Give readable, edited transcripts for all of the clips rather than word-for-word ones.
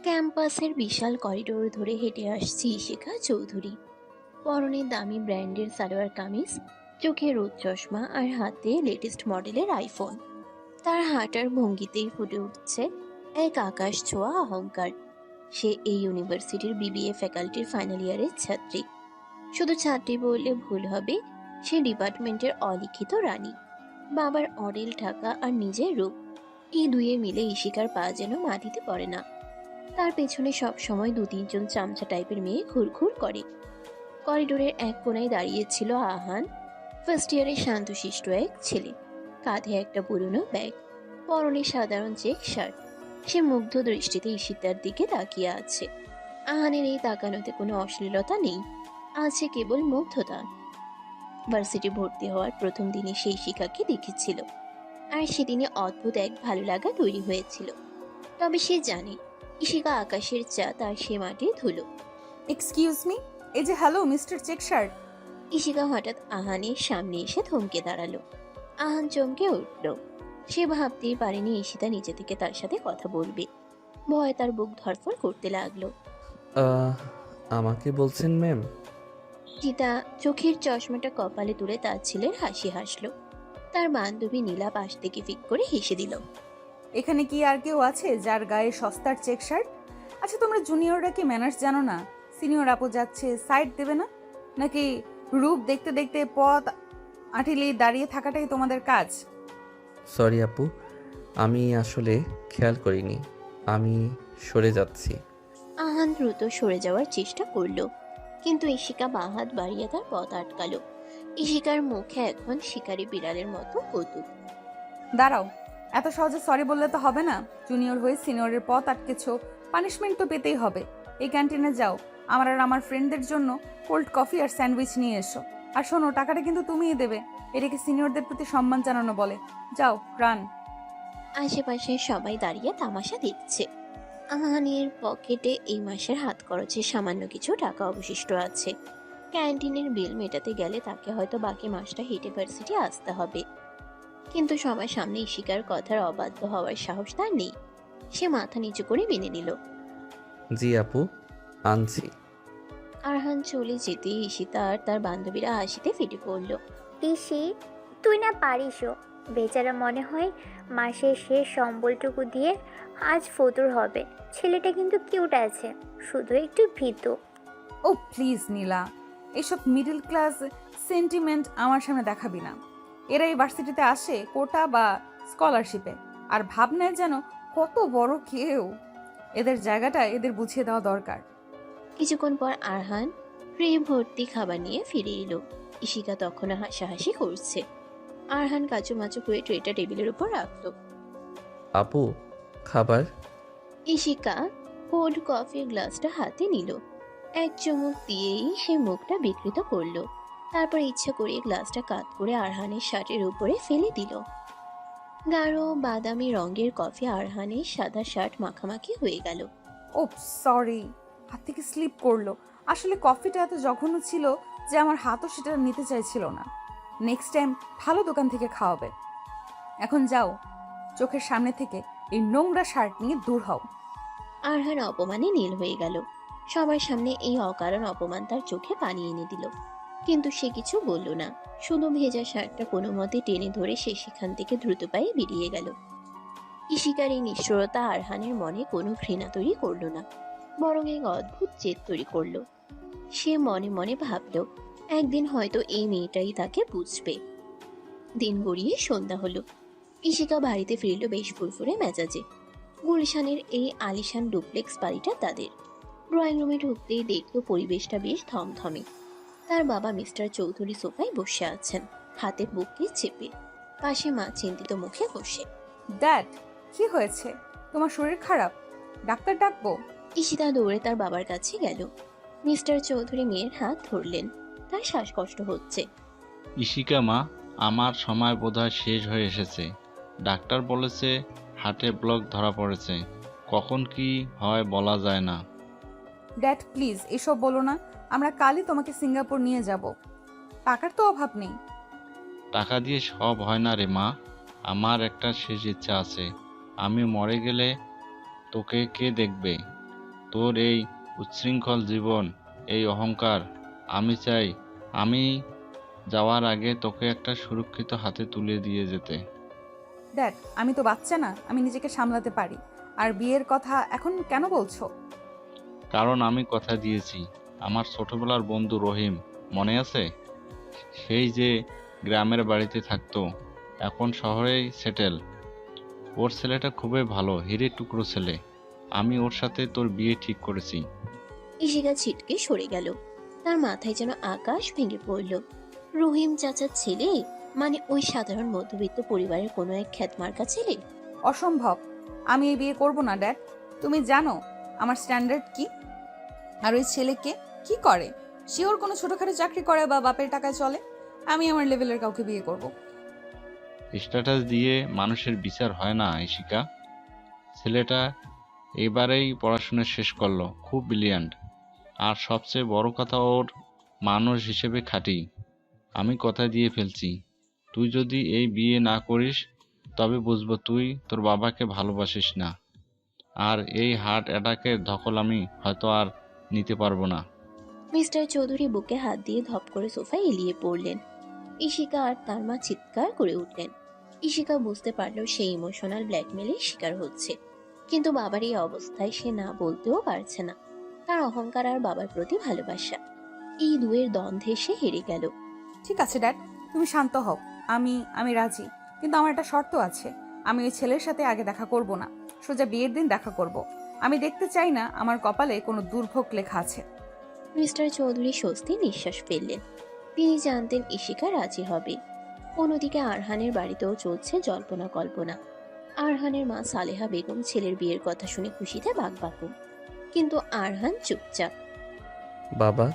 ক্যাম্পাসের বিশাল করিডোর ধরে হেঁটে আসছে ইশিকা চৌধুরী। পরনে দামি ব্র্যান্ডের সালোয়ার কামিজ, চোখে রোদ চশমা আর হাতে লেটেস্ট মডেলের আইফোন। তার হাঁটার ভঙ্গিতেই ফুটে উঠছে এক আকাশ ছোঁয়া অহংকার। সে এই ইউনিভার্সিটির বিবিএ ফ্যাকাল্টির ফাইনাল ইয়ারের ছাত্রী। শুধু ছাত্রী বললে ভুল হবে, সে ডিপার্টমেন্টের অলিখিত রানী। বাবার অডেল টাকা আর নিজের রূপ, এই দুয়ে মিলে ইশিকার পা যেন মাটিতে পড়ে না। তার পেছনে সব সময় দু তিনজন চামচা টাইপের মেয়ে ঘুরঘুর করে। করিডোরের এক কোণায় দাঁড়িয়েছিল আহান, ফার্স্ট ইয়ারের শান্তশিষ্ট এক ছেলে। কাঁধে একটা পুরনো ব্যাগ, পরনে সাধারণ চেক শার্ট। সে মুগ্ধ দৃষ্টিতে ঈশিতার দিকে তাকিয়ে আছে। আহানের এই তাকানোতে কোনো অশ্লীলতা নেই, আছে কেবল মুগ্ধতা। ভার্সিটি ভর্তি হওয়ার প্রথম দিনে সেই শিখাকে দেখেছিল, আর সেদিনে অদ্ভুত এক ভালো লাগা তৈরি হয়েছিল। তবে সে জানে ইশিকা আকাশের চাঁদ আর সে মাটির ধুলো। এক্সকিউজ মি, এই যে hello mister check shirt. Ishika হঠাৎ আহানের সামনে এসে থমকে দাঁড়ালো। আহান চমকে উঠল। সে ভাবতেই পারেনি ঈশিতা নিজে থেকে তার সাথে কথা বলবে। ভয়ে তার বুক ধড়ফড় করতে লাগলো। আহ, আমাকে বলছেন ম্যাম? জিতা চোখের চশমাটা কপালে তুলে তার ছেলের হাসি হাসলো। তার বান্ধবী নীলা পাশ থেকে ফিক করে হেসে দিল। এখানে কি আর কেউ আছে যার গায়ে সস্তার চেক শার্ট? আচ্ছা, তোমরা জুনিয়ররা কি ম্যানার্স জানো না? সিনিয়র আপু যাচ্ছে, সাইড দেবে না? নাকি রূপ দেখতে দেখতে পথ আঁটিলেই দাঁড়িয়ে থাকাটাই তোমাদের কাজ? সরি আপু, আমি আসলে খেয়াল করিনি। আমি সরে যাচ্ছি। আহান দ্রুত সরে যাওয়ার চেষ্টা করলো, কিন্তু ইশিকা বাঁ হাত বাড়িয়ে তার পথ আটকালো। ইশিকার মুখে এখন শিকারী বিড়ালের মতো কৌতুক। দাঁড়াও, এত সহজে সরি বললে তো হবে না। জুনিয়র হয়ে সিনিয়রের পথ আটকেছো, পানিশমেন্ট তো পেতেই হবে। এই ক্যান্টিনে যাও, আমার আর আমার ফ্রেন্ডদের জন্য কোল্ড কফি আর স্যান্ডউইচ নিয়ে এসো। আর শোনো, টাকাটা কিন্তু তুমিই দেবে। এটাকে সিনিয়রদের প্রতি সম্মান জানানো বলে। যাও, রান। আশেপাশে সবাই দাঁড়িয়ে তামাশা দেখছে। আহানের পকেটে এই মাসের হাত খরচের সামান্য কিছু টাকা অবশিষ্ট আছে। ক্যান্টিনের বিল মেটাতে গেলে তাকে হয়তো বাকি মাসটা হেঁটে ভার্সিটি আসতে হবে। কিন্তু সবার সামনে ইশিকার কথার অবাধ্য হওয়ার সাহস তার নেই। সে মাথা নিচু করে মেনে নিল। জি আপু, আনছি। আরহান চলে যেতে ঈশিতা আর তার বান্ধবীরা হাসিতে ফেটে পড়ল। পিসি, তুই না পারিসও। বেচারা মনে হয় মাসের শেষ সম্বলটুকু দিয়ে আজ ফতুর হবে। ছেলেটা কিন্তু কিউট আছে, শুধু একটু ভীতু। ও প্লিজ নীলা, এসব মিডল ক্লাস সেন্টিমেন্ট আমার সামনে দেখাবি না। এরা এই ভার্সিটিতে আসে কোটা বা স্কলারশিপে, আর ভাবনায় যেন কত বড় কেউ। এদের জায়গাটা এদের বুঝিয়ে দেওয়া দরকার। কিছুক্ষণ পর আরহান ট্রে ভর্তি খাবার নিয়ে ফিরে এলো। ঈশিকা তখনও হাসাহাসি করছে। আরহান কাচুমাচু করে ট্রেটা টেবিলের উপর রাখলো। আপু, খাবার? ঈশিকা কোল্ড কফির গ্লাসটা হাতে নিল। এক চুমুক দিয়েই সে মুখটা বিকৃত করলো। তারপর ইচ্ছা করে গ্লাসটা কাত করে আরহানের শার্টের উপরে ফেলে দিল। গাঢ় বাদামি রঙের কফি আরহানের সাদা শার্ট মাখামাখি হয়ে গেল। ও সরি, হাত থেকে স্লিপ করলো। আসলে কফিটা এত জঘন্য ছিল যে আমার হাতও সেটা নিতে চাইছিল না। নেক্সট টাইম ভালো দোকান থেকে খাওয়াবে। এখন যাও, চোখের সামনে থেকে এই নোংরা শার্ট নিয়ে দূর হও। আরহান অপমানে নীল হয়ে গেল। সবার সামনে এই অকারণ অপমান তার চোখে পানি এনে দিল। কিন্তু সে কিছু বলল না, শুধু ভেজা শার্টটা কোনো মতে টেনে ধরে সে সেখান থেকে দ্রুত পায়ে বেরিয়ে গেল। ঈশিকার এই নিষ্ঠুরতা আরহানের মনে কোনো ঘৃণা তৈরি করলো না, বরং এক অদ্ভুত জেদ তৈরি করলো। সে মনে মনে ভাবল, একদিন হয়তো এই মেয়েটাই তাকে বুঝবে। দিন গড়িয়ে সন্ধ্যা হলো। ঈশিকা বাড়িতে ফিরল বেশ ফুরফুরে মেজাজে। গুলশানের এই আলিশান ডুপ্লেক্স বাড়িটা তাদের। ড্রয়িং রুমে ঢুকতেই দেখলো পরিবেশটা বেশ থমথমে। তার বাবা মিস্টার চৌধুরী সোফায় বসে আছেন, হাতে বুককে চেপে। পাশে মা চিন্তিত মুখে বসে। ড্যাড, কি হয়েছে? তোমার শরীর খারাপ? ডাক্তার ডাকবো? ঈশিতা দৌড়ে তার বাবার কাছে গেল। মিস্টার চৌধুরী মেয়ের হাত ধরলেন। তার শ্বাসকষ্ট হচ্ছে। ইশিকা মা, আমার সময় বোধহয় শেষ হয়ে এসেছে। ডাক্তার বলেছে হার্টে ব্লক ধরা পড়েছে। কখন কি হয় বলা যায় না। ড্যাড প্লিজ এসব বলো না। আমরা কালই তোমাকে সিঙ্গাপুর নিয়ে যাব। টাকার তো অভাব নেই। টাকা দিয়ে সব হয় না রে মা। আমার একটা শেষ ইচ্ছা আছে। আমি মরে গেলে তোকে কে দেখবে? তোর এই উচ্ছৃঙ্খল জীবন, এই অহংকার। আমি চাই আমি যাওয়ার আগে তোকে একটা সুরক্ষিত হাতে তুলে দিয়ে যেতে। ড্যাড, আমি তো বাচ্চা না, আমি নিজেকে সামলাতে পারি। আর বিয়ের কথা এখন কেন বলছো? কারণ আমি কথা দিয়েছি। আমার ছোটবেলার বন্ধু রহিম, মনে আছে? সেই যে গ্রামের বাড়িতে থাকতো, এখন শহরেই সেটেল। ওর ছেলেটা খুবই ভালো, হিরে টুকরো ছেলে। আমি ওর সাথে তোর বিয়ে ঠিক করেছি। ইশিকা ছিটকে সরে গেল। তার মাথায় যেন আকাশ ভেঙে পড়ল। রহিম চাচার ছেলে, মানে ওই সাধারণ মধ্যবিত্ত পরিবারের কোনো এক খ্যাতমার্কা ছেলে? অসম্ভব। আমি এই বিয়ে করব না ড্যাড। তুমি জানো আমার স্ট্যান্ডার্ড কি? আর ওই ছেলেকে কি করে? শিওর কোনো ছোটখাটো চাকরি করে বা বাপের টাকায় চলে। আমি আমার লেভেলের কাউকে বিয়ে করব। স্ট্যাটাস দিয়ে মানুষের বিচার হয় না ইশিকা। ছেলেটা এবারেই পড়াশোনা শেষ করলো, খুব ব্রিলিয়ান্ট। আর সবচেয়ে বড় কথা, ওর মানুষ হিসেবে খাঁটি। আমি কথা দিয়ে ফেলছি, তুই যদি এই বিয়ে না করিস তবে বুঝবো তুই তোর বাবাকে ভালোবাসিস না। আর এই হার্ট অ্যাটাকের ধকল আমি হয়তো আর নিতে পারবো না। মিস্টার চৌধুরী বুকে হাত দিয়ে ধপ করে সোফায় এলিয়ে পড়লেন। ইশিকা আর তার মা চিৎকার করে উঠলেন। ইশিকা বুঝতে পারল সে ইমোশনাল ব্ল্যাকমেলের শিকার হচ্ছে, কিন্তু বাবার এই অবস্থায় সে না বলতেও পারছে না। তার অহংকার আর বাবার প্রতি ভালোবাসা, এই দুয়ের দ্বন্দ্বে সে হেরে গেল। ঠিক আছে ড্যাড, তুমি শান্ত হও। আমি রাজি, কিন্তু আমার একটা শর্ত আছে। আমি ওই ছেলের সাথে আগে দেখা করব না, সোজা বিয়ের দিন দেখা করব। আমি দেখতে চাই না আমার কপালে কোনো দুর্ভোগ লেখা আছে। মিস্টার চৌধুরী স্বস্তি নিঃশ্বাস ফেললেন। তিনি জানতেন ইশিকা রাজি হবে। অন্যদিকে আরহানের বাড়িতেও চলছে জল্পনা কল্পনা। আরহানের মা সালেহা বেগম ছেলের বিয়ের কথা শুনে খুশিতে বাকবাকুম, কিন্তু আরহান চুপচাপ। বাবা,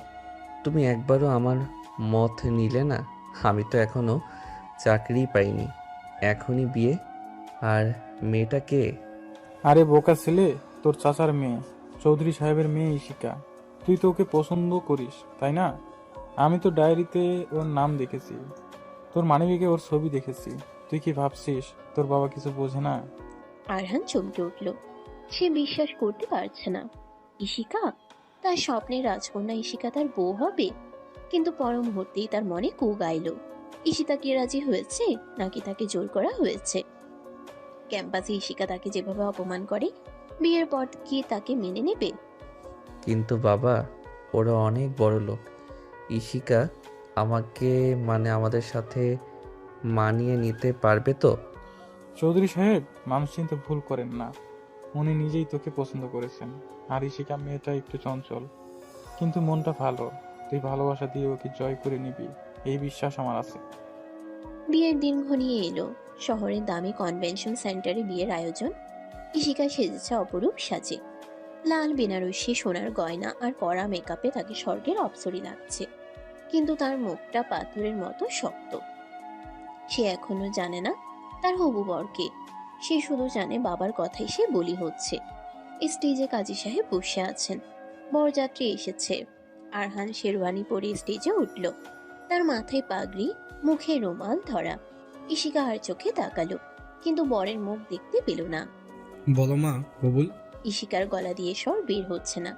তুমি একবারও আমার মত নিলে না। আমি তো এখনো চাকরি পাইনি, এখনই বিয়ে। আর মেয়েটা কে? আরে বোকা ছেলে, তোর চাচার মেয়ে, চৌধুরী সাহেবের মেয়ে ইশিকা। তুই তো ওকে পছন্দ করিস, তাই না? আমি তো ডায়েরিতে ওর নাম দেখেছি, তোর মানিব্যাগে ওর ছবি দেখেছি। তুই কি ভাবছিস তোর বাবা কিছু বোঝে না? আরহান চমকে উঠল। সে বিশ্বাস করতে পারছে না। ইশিকা, তার স্বপ্নের রাজকন্যা ইশিকা তার বউ হবে? কিন্তু পর মুহূর্তেই তার মনে কু গাইল। ইশিতা কি রাজি হয়েছে, নাকি তাকে জোর করা হয়েছে? ক্যাম্পাসে ইশিকা তাকে যেভাবে অপমান করে, বিয়ের পর কি তাকে মেনে নেবে? কিন্তু বাবা, ওরা অনেক বড় লোক। ইশিকা আমাকে, মানে আমাদের সাথে মানিয়ে নিতে পারবে তো? চৌধুরী সাহেব মানুষ চিনতে ভুল করেন না। উনি নিজেই তোকে পছন্দ করেছেন। আর ইশিকা মেয়েটা একটু চঞ্চল, কিন্তু মনটা ভালো। তুই ভালোবাসা দিয়ে ওকে জয় করে নিবি, এই বিশ্বাস আমার আছে। বিয়ের দিন ঘনিয়ে এলো। শহরের দামি কনভেনশন সেন্টারে বিয়ের আয়োজন। ইশিকা সেজেছে অপরূপ সাজে। লাল বেনারসি, সোনার গয়না আর কড়া মেকআপে তাকে স্বর্গের অপ্সরী লাগছে। কিন্তু তার মুখটা পাথরের মতো শক্ত। সে এখনো জানে না তার হবু বরকে। সে শুধু জানে বাবার কথাই সে বলি হচ্ছে। স্টেজে কাজী সাহেব বসে আছেন, বরযাত্রী এসেছে। আরহান শেরওয়ানি পরে স্টেজে উঠল। তার মাথায় পাগড়ি, মুখে রুমাল ধরা। ইশিকা আর চোখে তাকালো, কিন্তু বরের মুখ দেখতে পেল না। বলো মা, কবুল। ইশিকার গলা দিয়ে স্বর বের হচ্ছে না।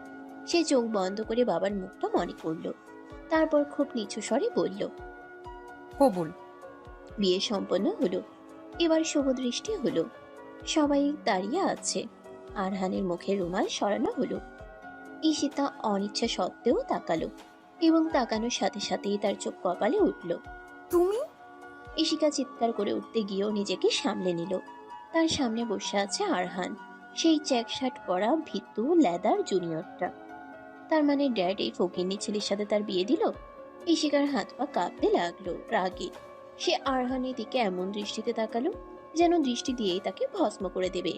সে চোখ বন্ধ করে বাবার মুখটা মনে করল। তারপর খুব নিচু স্বরে বলল, কবুল। বিয়ে সম্পন্ন হলো। এবার শুভ দৃষ্টি হলো। সবাই দাঁড়িয়ে আছে। আরহানের মুখে রুমাল সরানো হলো। ঈশিতা অনিচ্ছা সত্ত্বেও তাকালো, এবং তাকানোর সাথে সাথেই তার চোখ কপালে উঠল। তুমি? ঈশিকা চিৎকার করে উঠতে গিয়েও নিজেকে সামলে নিল। তার সামনে বসে আছে আরহান, সেই চেক শার্ট পরা ভীতু লেদার জুনিয়রটা। তার মানে ড্যাড এই ফকিন্নি ছেলের সাথে তার বিয়ে দিল? ঈশিকার হাত পা কাঁপতে লাগলো রাগে। সে আরহানের দিকে এমন দৃষ্টিতে তাকালো যেন দৃষ্টি দিয়েই তাকে ভস্ম করে দেবে।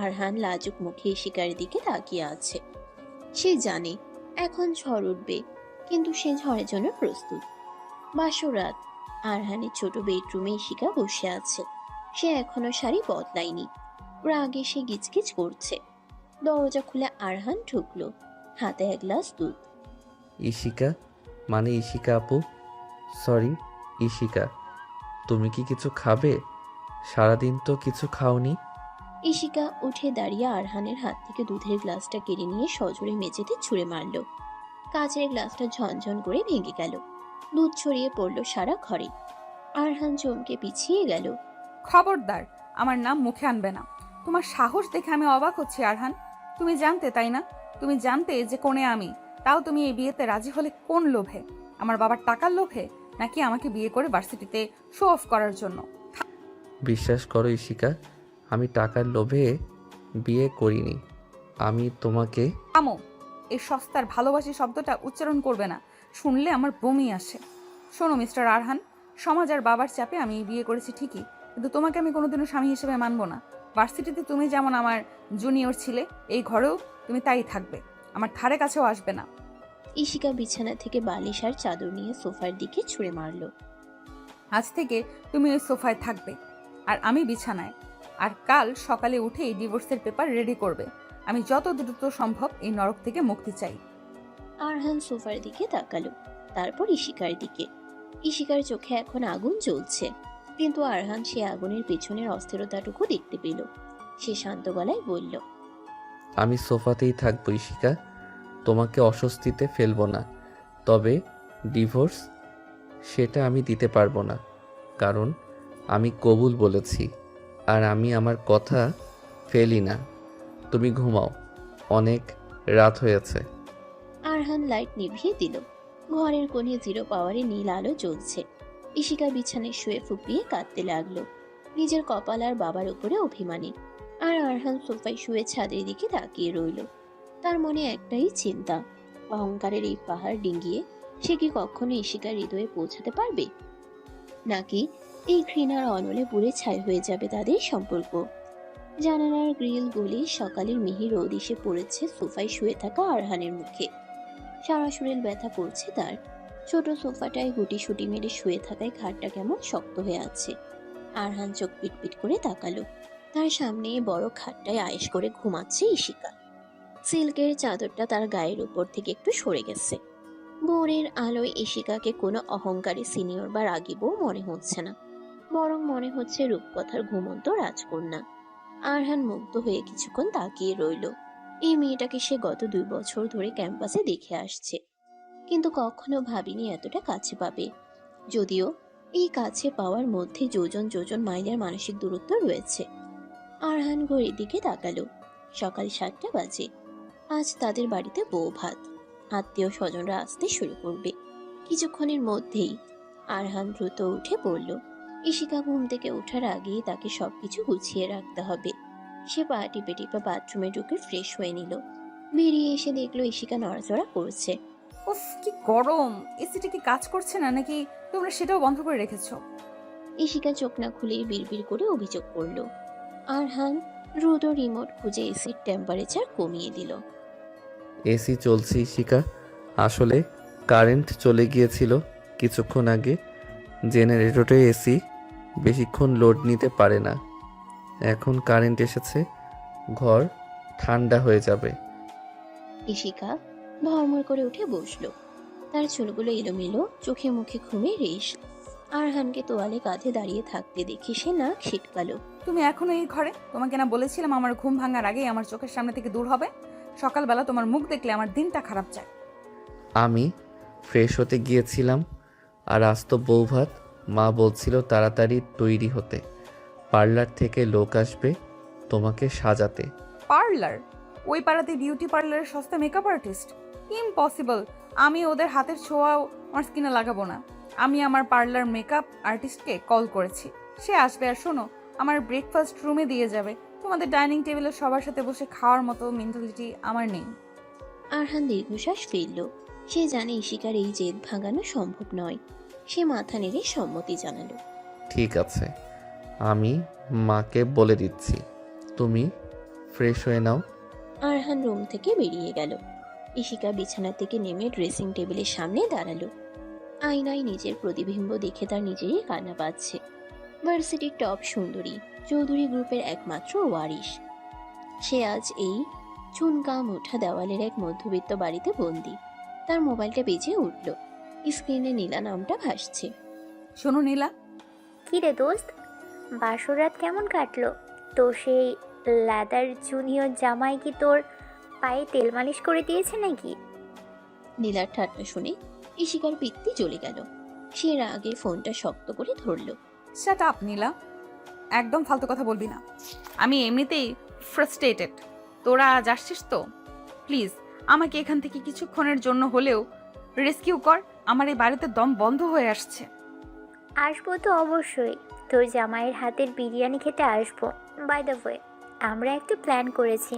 আরহান লাজুক মুখে ঈশিকার দিকে তাকিয়ে আছে। সে জানে এখন ঝড় উঠবে, কিন্তু সে ঝড়ের জন্য প্রস্তুত। বাসর রাত। আরহানের ছোট বেডরুমে ঈশিকা বসে আছে। সে এখনো শাড়ি বদলায়নি। রাগে সে গিজগিজ করছে। দরজা খুলে আরহান ঢুকলো, হাতে এক গ্লাস দুধ। ইশিকা, মানে ইশিকা আপু, সরি ইশিকা, তুমি কি কিছু খাবে? সারাদিন তো কিছু খাওনি। ইশিকা উঠে দাঁড়িয়ে আরহানের হাত থেকে দুধের গ্লাসটা কেড়ে নিয়ে সজোরে মেঝেতে ছুঁড়ে মারল। কাচের গ্লাসটা ঝনঝন করে ভেঙে গেল, দুধ ছড়িয়ে পড়ল সারা ঘরে। আরহান চমকে পিছিয়ে গেল। খবরদার, আমার নাম মুখে আনবে না। তোমার সাহস দেখে আমি অবাক হচ্ছি আরহান। তুমি জানতে, তাই না? তুমি জানতে যে কোণে আমি, তাও তুমি এই বিয়েতে রাজি হলে কোন লোভে? আমার বাবার টাকার লোভে, নাকি আমাকে বিয়ে করে ভার্সিটিতে শো অফ করার জন্য? বিশ্বাস করো ইশিকা, আমি টাকার লোভে বিয়ে করিনি। আমি তোমাকে থামো, এই সস্তার ভালোবাসি শব্দটা উচ্চারণ করবে না, শুনলে আমার বমি আসে। শোনো মিস্টার আরহান, সমাজ আর বাবার চাপে আমি বিয়ে করেছি ঠিকই, কিন্তু তোমাকে আমি কোনোদিনও স্বামী হিসেবে মানবো না। ভার্সিটিতে তুমি যেমন আমার জুনিয়র ছিলে, এই ঘরেও তুমি তাই থাকবে। আমার ধারে কাছেও আসবে না। ইশিকা বিছানা থেকে বালিশ আর চাদর নিয়ে সোফার দিকে ছুঁড়ে মারল। আজ থেকে তুমি ওই সোফায় থাকবে আর আমি বিছানায়। আর কাল সকালে উঠে এই ডিভোর্সের পেপার রেডি করবে। আমি যত দ্রুত সম্ভব এই নরক থেকে মুক্তি চাই। আরহান সোফার দিকে তাকালো, তারপর ইশিকার দিকে। ইশিকার চোখে এখন আগুন জ্বলছে, কিন্তু আরহান সে আগুনের পেছনের অস্থিরতাটুকু দেখতে পেল। সে শান্ত গলায় বলল, আমি সোফাতেই থাকবো ইশিকা, তোমাকে অস্বস্তিতে ফেলবো না। তবে ডিভোর্স সেটা আমি দিতে পারবো না, কারণ আমি কবুল বলেছি আর আমি আমার কথা ফেলি না। তুমি ঘুমাও, অনেক রাত হয়েছে। আরহান লাইট নিভিয়ে দিল। ঘরের কোণে জিরো পাওয়ারে নীল আলো জ্বলছে। ইশিকা বিছানায় শুয়ে ফুপিয়ে কাঁদতে লাগলো, নিজের কপাল আর বাবার উপরে অভিমানী। আর আরহান সোফায় শুয়ে ছাদের দিকে তাকিয়ে রইল। তার মনে একটাই চিন্তা, অহংকারের এই পাহাড় ডিঙ্গিয়ে সে কি কখনো ইশিকার হৃদয়ে পৌঁছাতে পারবে, নাকি এই ঘৃণার অনলে পুড়ে ছাই হয়ে যাবে তাদের সম্পর্ক। জানালার গ্রিল গলি সকালের মিহি রোদ এসে পড়েছে সোফায় শুয়ে থাকা আরহানের মুখে। সারা শরীর ব্যথা করছে তার। ছোট সোফাটায় গুটিসুটি মেরে শুয়ে থাকায় ঘাড়টা কেমন শক্ত হয়ে আছে। আরহান চোখ পিটপিট করে তাকালো। তার সামনে বড় খাটটায় আয়েশ করে ঘুমাচ্ছে ইশিকা। সিল্কের চাদরটা তার গায়ের উপর থেকে একটু সরে গেছে। ভোরের আলোয় ইশিকাকে কোনো অহংকারী সিনিয়র বা রাগী বউ মনে হচ্ছে না, বরং মনে হচ্ছে রূপকথার ঘুমন্ত রাজকন্যা। আরহান মুগ্ধ হয়ে কিছুক্ষণ তাকিয়ে রইল। এই মেয়েটাকে সে গত 2 বছর ধরে ক্যাম্পাসে দেখে আসছে, কিন্তু কখনো ভাবিনি এতটা কাছে পাবে। যদিও এই কাছে পাওয়ার মধ্যে যোজন যোজন মাইলের মানসিক দূরত্ব রয়েছে। আরহান ঘড়ির দিকে তাকালো। সকাল 7টা বাজে। আজ তাদের বাড়িতে বউ ভাত। আত্মীয় স্বজনরা আসতে শুরু করবে। কিছুক্ষণের মধ্যেই আরহান দ্রুত উঠে পড়ল। ইশিকা ঘুম থেকে ওঠার আগেই তাকে সবকিছু গুছিয়ে রাখতে হবে। সে পা টিপে টিপে বাথরুমে ঢুকে ফ্রেশ হয়ে নিল। বেরিয়ে এসে দেখলো ইশিকা নড়াচড়া করছে। উফ, কি গরম! এসিটা কি কাজ করছে না, নাকি তোমরা সেটাও বন্ধ করে রেখেছো? ইশিকা চোখ না খুলেই বিড়বিড় করে অভিযোগ করলো। আরহান দ্রুত রিমোট খুঁজে এসির টেম্পারেচার কমিয়ে দিল। এসি চলছে ইশিকা, আসলে কারেন্ট চলে গিয়েছিল কিছুক্ষণ আগে। জেনারেটরে এসি বেশিক্ষণ লোড নিতে পারে না। এখন কারেন্ট এসেছে, ঘর ঠান্ডা হয়ে যাবে। ইশিকা ধর্মর করে উঠে বসলো। তার চুলগুলো এলোমেলো, চোখে মুখে ঘুমে রেশ। আরহানকে তোয়ালে কাঁধে দাঁড়িয়ে থাকতে দেখে সে নাক ছিটকালো। তুমি এখনো এই ঘরে? তোমাকে না বলেছিলাম আমার ঘুম ভাঙার আগেই আমার চোখের সামনে থেকে দূর হবে? সকালবেলা তোমার মুখ দেখলে আমার দিনটা খারাপ যায়। আমি ফ্রেশ হতে গিয়েছিলাম, আর আজ তো বউ ভাত। মা বলছিল তাড়াতাড়ি তৈরি হতে, পার্লার থেকে লোক আসবে তোমাকে সাজাতে। পার্লার? ওই পাড়াতে বিউটি পার্লারের সস্তা মেকআপ আর্টিস্ট? ইম্পসিবল! আমি ওদের হাতের ছোঁয়াও আমার স্কিনে লাগাবো না। আমি আমার পার্লার মেকআপ আর্টিস্টকে কল করেছি, সে আসবে। আর শোনো, আমার ব্রেকফাস্ট রুমে দিয়ে যাবে। তোমাদের ডাইনিং টেবিলে সবার সাথে বসে খাওয়ার মতো মেন্টালিটি আমার নেই। আরহান দীর্ঘশ্বাস ফেলল। সে জানে ইশিকার এই জেদ ভাঙানো সম্ভব নয়। সে মাথা নেড়ে সম্মতি জানালো। ঠিক আছে, আমি মাকে বলে দিচ্ছি। তুমি ফ্রেশ হয়ে নাও। আরহান রুম থেকে বেরিয়ে গেল। ইশিকা বিছানা থেকে নেমে ড্রেসিং টেবিলের সামনে দাঁড়ালো। আয়নায় নিজের প্রতিবিম্ব দেখে তার নিজেরই কান্না পাচ্ছে। ভার্সিটির টপ সুন্দরী, চৌধুরী গ্রুপের একমাত্র ওয়ারিশ। সে আজ এই চুনকা মুঠা দেওয়ালের এক মধ্যবিত্ত বাড়িতে বন্দি। তার মোবাইলটা বেজে উঠল। স্ক্রিনে নীলা নামটা ভাসছে। শোনো নীলা। কি রে দোস্ত, বাসর রাত কেমন কাটলো? তো সেই লেদার জুনিয়র জামাই কি তোর পায়ে তেল মালিশ করে দিয়েছে নাকি? নীলার ঠাট্টা শুনে ইশিকার পিত্তি জ্বলে গেল। সে রাগে ফোনটা শক্ত করে ধরল। শাট আপ নীলা, একদম ফালতু কথা বলবি না। আমি এমনিতেই ফ্রাস্ট্রেটেড। তোরা আজ আসছিস তো, প্লিজ আমাকে এখান থেকে কিছুক্ষণের জন্য হলেও রেস্কিউ কর। আমার এই বাড়িতে দম বন্ধ হয়ে আসছে। আসবো তো অবশ্যই, তোর জামাইয়ের হাতের বিরিয়ানি খেতে আসবো। বাই দ্য ওয়ে, আমরা একটা প্ল্যান করেছি,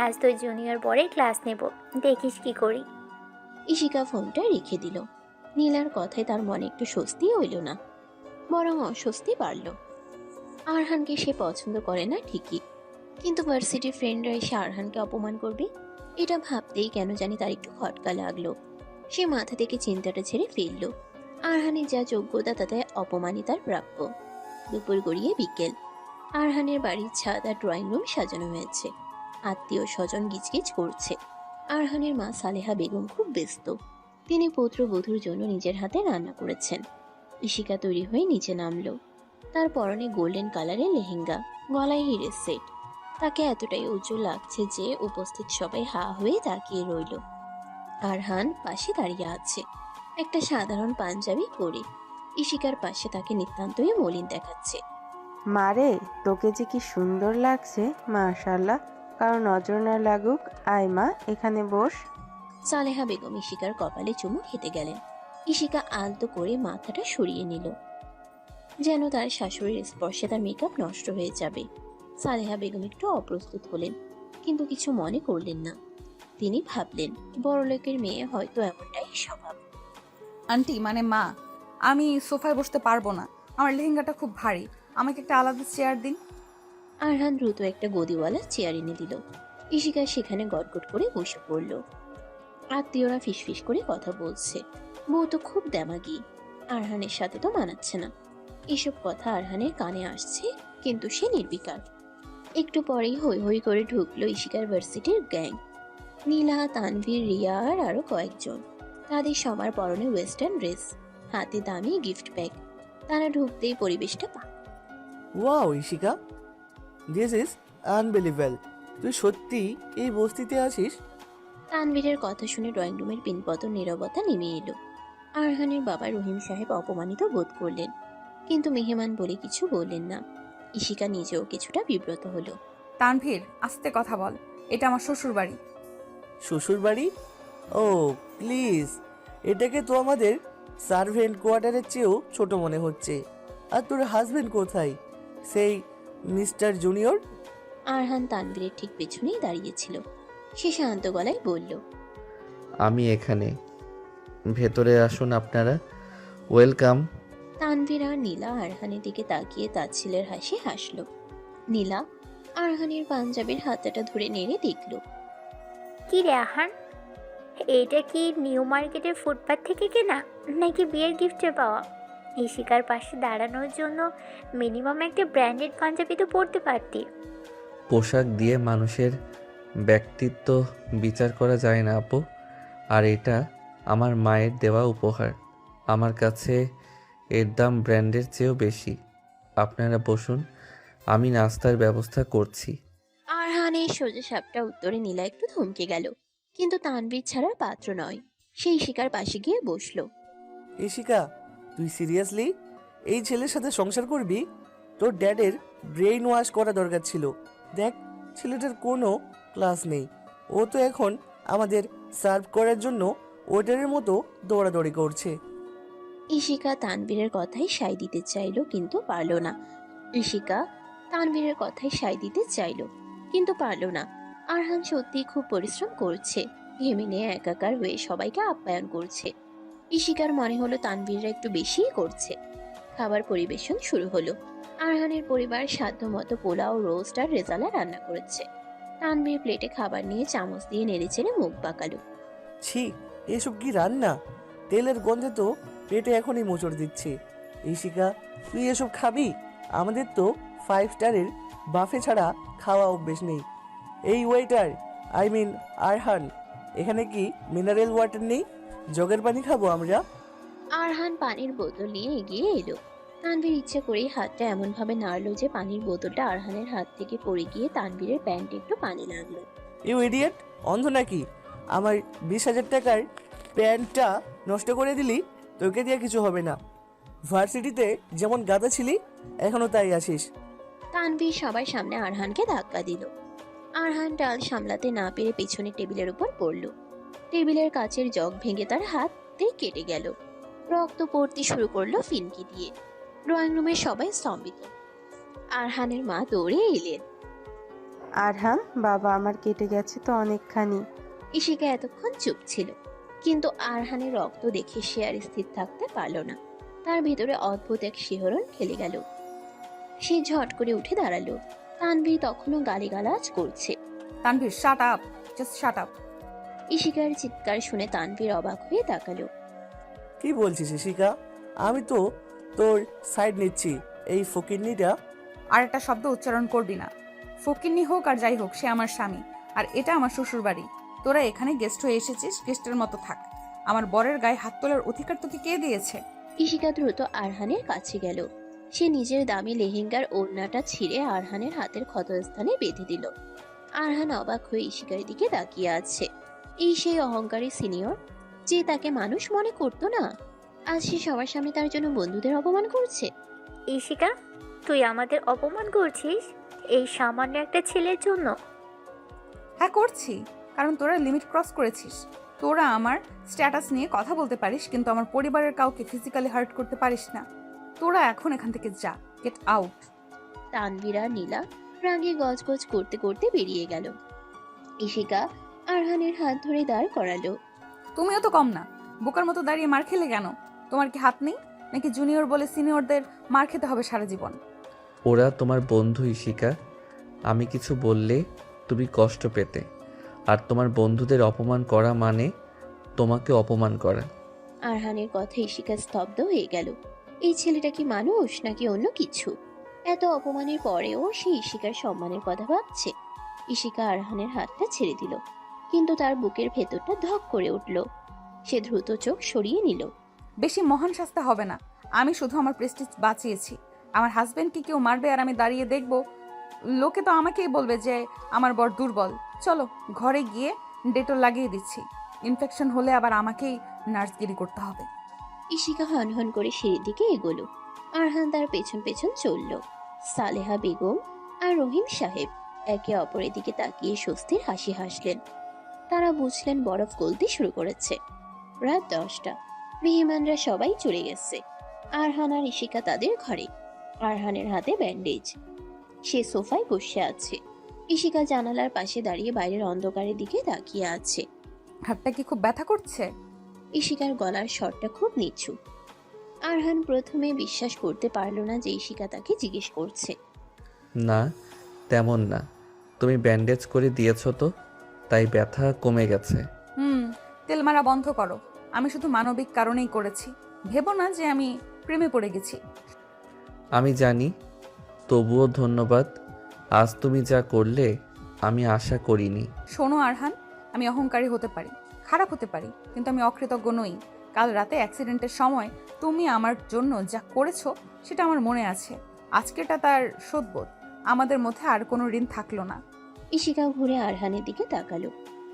আজ তোর জুনিয়র পরে ক্লাস নেব, দেখিস কি করি। ইশিকা ফোনটা রেখে দিল। নীলার কথায় তার মনে একটু স্বস্তি হইল না, বরং অস্বস্তি বাড়ল। আরহানকে সে পছন্দ করে না ঠিকই, কিন্তু ভার্সিটির ফ্রেন্ডরা এসে আরহানকে অপমান করবে এটা ভাবতেই কেন জানি তার একটু খটকা লাগলো। সে মাথা থেকে চিন্তাটা ছেড়ে ফেলল। আরহানের যা যোগ্যতা তাতে অপমানই তার প্রাপ্য। দুপুর গড়িয়ে বিকেল। আরহানের বাড়ির ছাদ আর ড্রয়িং রুম সাজানো হয়েছে। আত্মীয় স্বজন গিজগিজ করছে। আরহানের মা সালেহা বেগম খুব ব্যস্ত। তিনি পুত্রবধূর জন্য নিজের হাতে রান্না করেছেন। ইশিকা তৈরি হয়ে নিচে নামলো। তার পরনে গোল্ডেন কালারের লেহেঙ্গা, গলায় হিরের সেট। তাকে এতটাই উজ্জ্বল লাগছে যে উপস্থিত সবাই হা হয়ে তাকিয়ে রইল। আরহান পাশে দাঁড়িয়ে আছে, একটা সাধারণ পাঞ্জাবি পরে। ইশিকার পাশে তাকে নিতান্তই মলিন দেখাচ্ছে। মারে, তোকে যে কি সুন্দর লাগছে, মাশাআল্লাহ। কারো নজর না লাগুক। আয় মা, এখানে বস। সালেহা বেগম ইশিকার কপালে চুমু খেতে গেলেন। ইশিকা আলতো করে মাথাটা সরিয়ে নিল, যেন তার শাশুড়ির স্পর্শে তার মেকআপ নষ্ট হয়ে যাবে। সালেহা বেগম একটু অপ্রস্তুত হলেন, কিন্তু কিছু মনে করলেন না। তিনি ভাবলেন, বড়লোকের মেয়ে হয়তো এমনটাই স্বভাব। আন্টি মানে মা, আমি সোফায় বসতে পারবো না, আমার লেহেঙ্গাটা খুব ভারী, আমাকে একটা আলাদা চেয়ার দিন। আরহান দ্রুত একটা গদিওয়ালা চেয়ার এনে দিল। ইশিকা সেখানে গটগট করে বসে পড়ল। আত্মীয়রা ফিসফিস করে কথা বলছে। বউ তো খুব দেমাগি, আরহানের সাথে তো মানাচ্ছে না। এসব কথা আরহানের কানে আসছে, কিন্তু সে নির্বিকার। একটু পরেই হই হই করে ঢুকলো ইশিকার ভার্সিটির গ্যাং। নীলা, তানভীর, রিয়া আর আরো কয়েকজন। তাদের সবার পরনে ওয়েস্টার্ন ড্রেস, হাতে দামি গিফট ব্যাগ। তারা ঢুকতেই পরিবেশটা wow Ishika, this is unbelievable. তুই সত্যি এই বস্তিতে আছিস? তানভীরের কথা শুনে ড্রয়িং রুমের পিনপতন নীরবতা নেমে এলো। আরহানের বাবা রহিম সাহেব অপমানিত বোধ করলেন, কিন্তু মেহমান বলে কিছু বললেন না। ইশিকা নিজেও কিছুটা বিব্রত হলো। তানভীর, আস্তে কথা বল, এটা আমার শ্বশুর বাড়ি। শ্বশুর বাড়ি? ও প্লিজ, এটাকে তো আমাদের সার্ভেন্ট কোয়ার্টারের চেয়েও ছোট মনে হচ্ছে। আর তোর হাজবেন্ড কোথায়, সেই মিস্টার জুনিয়র? আরহান তানভীরের ঠিক পেছনেই দাঁড়িয়েছিল। সে শান্ত গলায় বলল, আমি এখানে, ভেতরে আসুন আপনারা, ওয়েলকাম। তানভীর আর নীলা আরহানের দিকে তাকিয়ে তাচ্ছিলের হাসি হাসল। নীলা আরহানের পাঞ্জাবির হাতাটা ধরে নেড়ে দেখল। কি রে আহান, এইটা কি নিউ মার্কেটের ফুটপাথ থেকে কেনা নাকি বিয়ের গিফটে পাওয়া? ইশিকার পাশে দাঁড়ানোর জন্য মিনিমাম একটা ব্র্যান্ডেড পাঞ্জাবি তো পরতে পারতি। পোশাক দিয়ে মানুষের ব্যক্তিত্ব বিচার করা যায় না আপু। আর এটা আমার মায়ের দেওয়া উপহার। আমার কাছে এর দাম ব্র্যান্ডের চেয়েও বেশি। আপনারা বসুন, আমি নাস্তার ব্যবস্থা করছি। আরহানের সোজা সাপটা উত্তরে নীলা একটু থমকে গেল, কিন্তু তানভীর ছাড়া পাত্র নয়। সেই শিকার পাশে গিয়ে বসলো। ইশিকা, তুই সিরিয়াসলি এই ছেলের সাথে সংসার করবি? তোর ড্যাডের ব্রেইন ওয়াশ করা দরকার ছিল। দেখ, ছেলেটার কোনো ক্লাস নেই। ও তো এখন আমাদের সার্ভ করার জন্য ওয়েটারের মতো দৌড়াদৌড়ি করছে। ইশিকা তানভীরের কথাই সায় দিতে চাইলো, কিন্তু পারল না। ইশিকা তানভীরের কথাই সায় দিতে চাইলো, কিন্তু পারল না। আরহান সত্যি খুব পরিশ্রম করছে, ঘেমে নিয়ে একাকার হয়ে সবাইকে আপ্যায়ন করছে। ইশিকার মনে হলো তানভীররা একটু বেশিই করছে। খাবার পরিবেশন শুরু হলো। আরহানের পরিবার সাধ্যমতো পোলাও, রোস্ট আর রেজালা রান্না করেছে। তানভীর প্লেটে খাবার নিয়ে চামচ দিয়ে নেড়েচেড়ে মুখ বাঁকালো। ছি, এসব কি রান্না! তেলের গন্ধে তো পেটে এখনই মোচড় দিচ্ছে। ইশিকা, তুই এসব খাবি? আমাদের তো 5 স্টারের বাফে ছাড়া খাওয়া অভ্যেস নেই। এই ওয়েটার, আই মিন আরহান, এখানে কি মিনারেল ওয়াটার নেই? জগের পানি খাবো আমরা? আরহান পানির বোতল নিয়ে এগিয়ে এলো। তানভীর ইচ্ছে করেই হাতটা এমনভাবে নাড়লো যে পানির বোতলটা আরহানের হাত থেকে পড়ে গিয়ে তানভীরের প্যান্টে একটু পানি লাগলো। ইউ ইডিয়েট, অন্ধ নাকি? আমার 20,000 টাকার প্যান্টটা নষ্ট করে দিলি, তোকে দিয়ে কিছু হবে না। ভার্সিটিতে যেমন গাদা ছিলি, এখনো তাই আছিস। তানভীর সবার সামনে আরহানকে ধাক্কা দিল। আরহান টাল সামলাতে না পেরে পেছনে টেবিলের উপর পড়ল। টেবিলের কাচের জগ ভেঙে তার হাতে কেটে গেল। রক্ত পড়তে শুরু করলো ফিনকি দিয়ে। ড্রয়িং রুমের সবাই স্তম্ভিত। আরহানের মা দৌড়ে এলেন। আরহান, বাবা আমার কেটে গেছে তো অনেকখানি। ইশিকা এতক্ষণ চুপ ছিল, কিন্তু আরহানের রক্ত দেখে সে আর স্থির থাকতে পারল না। তার ভিতরে অদ্ভুত এক শিহরণ খেলে গেল। সে ঝট করে উঠে দাঁড়ালো। তানভীর তখনও গালিগালাজ করছে। Tanvir, shut up, just shut up. ইশিকার চিৎকার শুনে তানভীর অবাক হয়ে তাকালো। কি বলছিস ইশিকা? আমি তো তোর সাইড নিচ্ছি। এই ফকিন্নিটা আর একটা শব্দ উচ্চারণ করবি না। ফকিন্নি হোক আর যাই হোক, সে আমার স্বামী, আর এটা আমার শ্বশুর বাড়ি। তোরা এখানে গেস্ট হয়ে এসেছিস, গেস্টের মতো থাক। আমার বরের গায়ে হাত তোলার অধিকার তোকে কে দিয়েছে? ইশিকা দ্রুত আরহানের কাছে গেল। সে নিজের দামি লেহেঙ্গার ওড়নাটা ছিঁড়ে আরহানের হাতের ক্ষতস্থানে বেঁধে দিল। আরহান অবাক হয়ে ইশিকার দিকে তাকিয়ে আছে। এই সেই অহংকারী সিনিয়র যে তাকে মানুষ মনে করতো না, আজ সে সবার সামনে তার জন্য বন্ধুদের অপমান করছে। ইশিকা, তুই আমাদের অপমান করছিস এই সামান্য একটা ছেলের জন্য? হ্যাঁ করছি, কারণ তোরা লিমিট ক্রস করেছিস। তোরা আমার স্ট্যাটাস নিয়ে কথা বলতে পারিস, কিন্তু আমার পরিবারের কাউকে ফিজিক্যালি হার্ট করতে পারিস না। তোরা এখন এখান থেকে যা, গেট আউট। তানভীর আর নীলা রাগে গজগজ করতে করতে বেরিয়ে গেল। ইশিকা আরহানের হাত ধরে দাঁড় করালো। তুমিও তো কম না, বোকার মতো দাঁড়িয়ে মার খেলে কেন? তোমার কি হাত নেই নাকি জুনিয়র বলে সিনিয়রদের মার খেতে হবে সারা জীবন? ওরা তোমার বন্ধু ইশিকা, আমি কিছু বললে তুমি কষ্ট পেতে, আর তোমার বন্ধুদের অপমান করা মানে তোমাকে অপমান করা। আরহানের কথা ইশিকা স্তব্ধ হয়ে গেল। এই ছেলেটা কি মানুষ নাকি অন্য কিছু? এত অপমানের পরেও সে ইশিকার সম্মানের কথা ভাবছে। ইশিকা আরহানের হাতটা ছেড়ে দিল, কিন্তু তার বুকের ভেতরটা ধক করে উঠল। সে দ্রুত চোখ সরিয়ে নিল। বেশি মহান শাস্তি হবে না। আমি শুধু আমার প্রেস্টিজ বাঁচিয়েছি। আমার হাজবেন্ডকে কেউ মারবে আর আমি দাঁড়িয়ে দেখব? লোকে তো আমাকেই বলবে যে আমার বর দুর্বল। চলো ঘরে গিয়ে ডেটল লাগিয়ে দিচ্ছি। ইনফেকশন হলে আবার আমাকেই নার্সগিরি করতে হবে। ইশিকা হনহন করে সিঁড়ির দিকে এগোলো। আরহান তার পেছন পেছন চলল। সালেহা বেগম আর রহিম সাহেব একে অপরের দিকে তাকিয়ে স্বস্তির হাসি হাসলেন। তারা বুঝলেন বরফ গলতে শুরু করেছে। রাত 10টা। মেহমানরা সবাই চলে গেছে। আরহান আর ইশিকা তাদের ঘরে। আরহানের হাতে ব্যান্ডেজ। সে সোফায় বসে আছে। ইশিকা জানালার পাশে দাঁড়িয়ে বাইরের অন্ধকারের দিকে তাকিয়ে আছে। হাতটা কি খুব ব্যথা করছে? ইশিকার গলার স্বরটা খুব নিচু। আরহান প্রথমে বিশ্বাস করতে পারল না যে ইশিকা তাকে জিজ্ঞেস করছে। না, তেমন না। তুমি ব্যান্ডেজ করে দিয়েছো তো, তাই ব্যথা কমে গেছে। তেল মারা বন্ধ করো। আমি শুধু মানবিক কারণেই করেছি। ভেবো না যে আমি প্রেমে পড়ে গেছি। আমি জানি, তবুও ধন্যবাদ। আজ তুমি যা করলে আমি আশা করিনি। শোনো আরহান, আমি অহংকারী হতে পারি, খারাপ হতে পারি, কিন্তু আমি অকৃতজ্ঞ নই। কাল রাতে অ্যাক্সিডেন্টের সময় তুমি আমার জন্য যা করেছো সেটা আমার মনে আছে। আজকেটা তার শোধবোধ। আমাদের মধ্যে আর কোনো ঋণ থাকলো না। ইশিকা ঘুরে আরহানের দিকে তাকালো।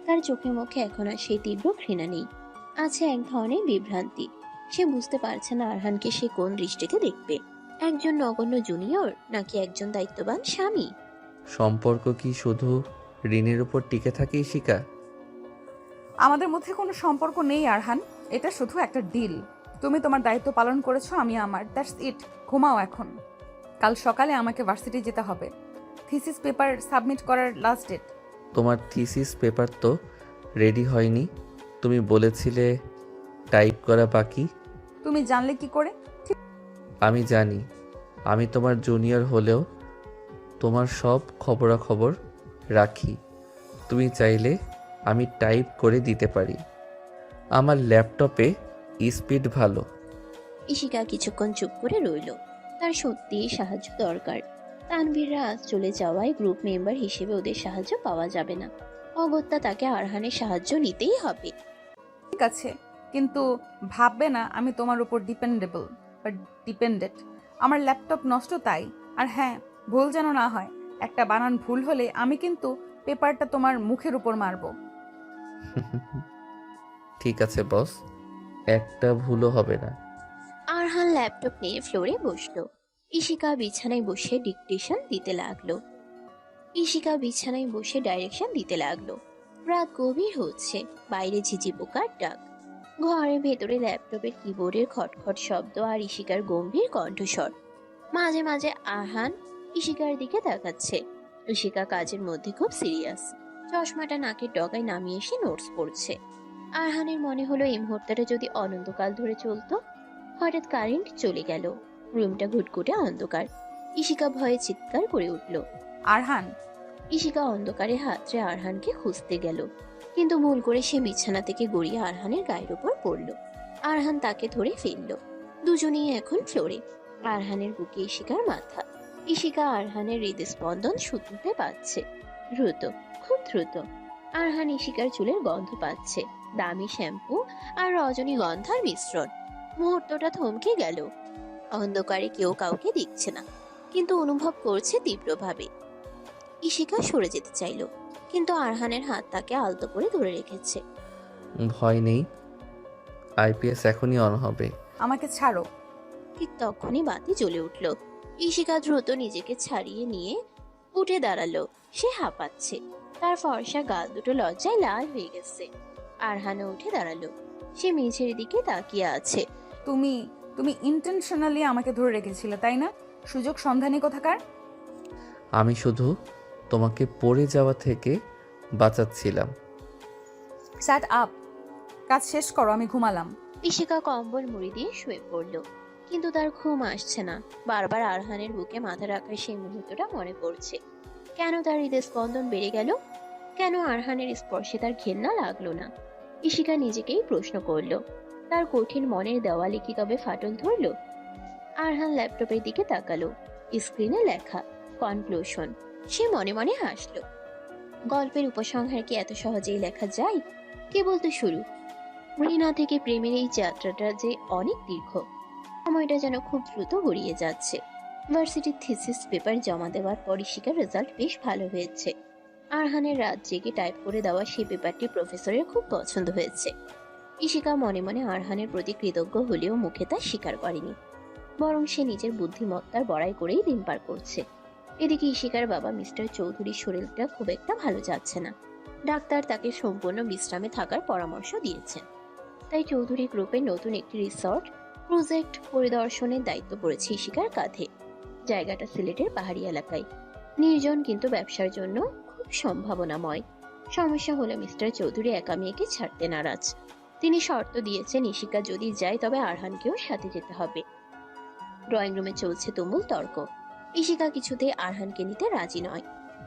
তার চোখে মুখে এখন আর সেই তীব্র ঘৃণা নেই, আছে এক ধরনের বিভ্রান্তি। সে বুঝতে পারছে না আরহানকে সে কোন দৃষ্টিতে দেখবে, একজন নগণ্য জুনিয়র নাকি একজন দায়িত্ববান স্বামী। সম্পর্ক কি শুধু ঋণের উপর টিকে থাকে ইশিকা? আমাদের মধ্যে কোনো সম্পর্ক নেই আরহান, এটা শুধু একটা ডিল। তুমি তোমার দায়িত্ব পালন করেছো, আমি আমার। That's it. ঘুমাও এখন। কাল সকালে আমাকে ভার্সিটি যেতে হবে। থিসিস পেপার সাবমিট করার লাস্ট ডেট। তোমার থিসিস পেপার তো রেডি হয়নি, তুমি বলেছিলে টাইপ করা বাকি। তুমি জানলে কি করে? আমি জানি, আমি তোমার জুনিয়র হলেও তোমার সব খবরাখবর রাখি। তুমি চাইলে আমি টাইপ করে দিতে পারি। আমার ল্যাপটপে স্পিড ভালো। ইশিকা কিছুক্ষণ চুপ করে রইল। তার সত্যি সাহায্য দরকার। তানভীররা আজ চলে যাওয়ায় গ্রুপ মেম্বার হিসেবে ওদের সাহায্য পাওয়া যাবে না। অগত্যা তাকে আরহানের সাহায্য নিতেই হবে। ঠিক আছে, কিন্তু ভাববে না আমি তোমার উপর ডিপেন্ডেবল বা ডিপেন্ডেন্ট। আমার ল্যাপটপ নষ্ট তাই। আর হ্যাঁ, ভুল যেন না হয়, একটা বানান ভুল হলে আমি কিন্তু পেপারটা তোমার মুখের উপর মারবো। ঠিক আছে বস, একটা ভুলও হবে না। আরহান ল্যাপটপ নিয়ে ফ্লোরে বসলো। ইশিকা বিছানায় বসে ডাইরেকশন দিতে লাগলো। রাত গভীর হচ্ছে, বাইরে ঝিঝি পোকার ডাক, ঘরের ভেতরে ল্যাপটপের কিবোর্ডের খটখট শব্দ আর ইশিকার গম্ভীর কণ্ঠস্বর। মাঝে মাঝে আরহান ইশিকার দিকে তাকাচ্ছে। ইশিকা কাজের মধ্যে খুব সিরিয়াস, চশমাটা নাকের ডগায় নামিয়ে এসে নোটস পড়ছে। আরহানের মনে হলো এই মুহূর্তটা যদি অনন্তকাল ধরে চলতো। হঠাৎ কারেন্ট চলে গেল, রুমটা ঘুটঘুটে অন্ধকার। ইশিকা ভয়ে চিৎকার করে উঠল। আরহান! ইশিকা অন্ধকারে হাতড়ে আরহানকে খুঁজতে গেল, কিন্তু ভুল করে সে বিছানা থেকে গড়িয়ে আরহানের গায়ের উপর পড়ল। আরহান তাকে ধরে ফেলল। দুজনেই এখন ফ্লোরে। আরহানের বুকে ইশিকার মাথা। ইশিকা আরহানের হৃদস্পন্দন শুনতে পাচ্ছে, দ্রুত, খুব দ্রুত। আরহান ইশিকার চুলের গন্ধ পাচ্ছে, দামি শ্যাম্পু আর রজনীগন্ধার মিশ্রণ। মুহূর্তটা থমকে গেল। অন্ধকারে কেউ কাউকে দেখছে না, কিন্তু অনুভব করছে তীব্রভাবে। ইশিকা সরে যেতে চাইল, কিন্তু আরহানের হাত তাকে আলতো করে ধরে রেখেছে। ভয় নেই, আইপিএস এখনই অন হবে। আমাকে ছাড়ো। ঠিক তখনই বাতি জ্বলে উঠল। ইশিকা দ্রুত নিজেকে ছাড়িয়ে নিয়ে উঠে দাঁড়ালো। সে হাঁপাচ্ছে, তার ফর্সা গাল দুটো লজ্জায় লাল হয়ে গেছে। আরহানও উঠে দাঁড়ালো। সে মেঝের দিকে তাকিয়ে আছে। তুমি তুমি ইন্টেনশনালি আমাকে ধরে রেখেছিলে, তাই না? সুযোগ সন্ধানী কোথাকার। আমি শুধু তোমাকে পড়ে যাওয়া থেকে বাঁচাচ্ছিলাম। স্যাট আপ, কাজ শেষ করো, আমি ঘুমালাম। ইশিকা কম্বল মুড়ি দিয়ে শুয়ে পড়ল, কিন্তু তার ঘুম আসছে না। বারবার আরহানের বুকে মাথা রাখার সেই মুহূর্তটা মনে পড়ছে। কেন তার হৃদস্পন্দন বেড়ে গেল? কেন আরহানের স্পর্শে তার ঘেন্না লাগলো না? ইশিকা নিজেকেই প্রশ্ন করল। তার কঠিন মনের দেওয়ালে কি তবে ফাটল ধরল? আরহান ল্যাপটপের দিকে তাকালো। স্ক্রিনে লেখা কনক্লুশন। সে মনে মনে হাসলো। গল্পের উপসংহার কি এত সহজেই লেখা যায়? কেবল তো শুরু। ঘৃণা থেকে প্রেমের এই যাত্রাটা যে অনেক দীর্ঘ। সময়টা যেন খুব দ্রুত গড়িয়ে যাচ্ছে। ভার্সিটির থিসিস পেপার জমা দেওয়ার পর ইশিকার রেজাল্ট বেশ ভালো হয়েছে। আরহানের রাত জেগে টাইপ করে দেওয়া সেই পেপারটি প্রফেসরের খুব পছন্দ হয়েছে। ইশিকা মনে মনে আরহানের প্রতি কৃতজ্ঞ হলেও মুখে তা স্বীকার করেনি, বরং সে নিজের বুদ্ধিমত্তার বড়াই করেই দিন পার করছে। এদিকে ইশিকার বাবা মিস্টার চৌধুরীর শরীরটা খুব একটা ভালো যাচ্ছে না। ডাক্তার তাকে সম্পূর্ণ বিশ্রামে থাকার পরামর্শ দিয়েছেন। তাই চৌধুরী গ্রুপের নতুন একটি রিসর্ট প্রজেক্ট পরিদর্শনের দায়িত্ব পড়েছে ইশিকার কাঁধে। জায়গাটা সিলেটের পাহাড়ি এলাকায়, নির্জন কিন্তু ব্যবসার জন্য খুব সম্ভাবনাময়। সমস্যা হলো মিস্টার চৌধুরী একা মেয়েকে ছাড়তে নারাজ। তিনি শর্ত দিয়েছেন ইশিকা যদি যায় তবে আরহানকেও সাথে যেতে হবে। ড্রয়িং রুমে চলছে তুমুল তর্ক। ইশিকা কিছুতেই আরহানকে নিতে রাজি নয়।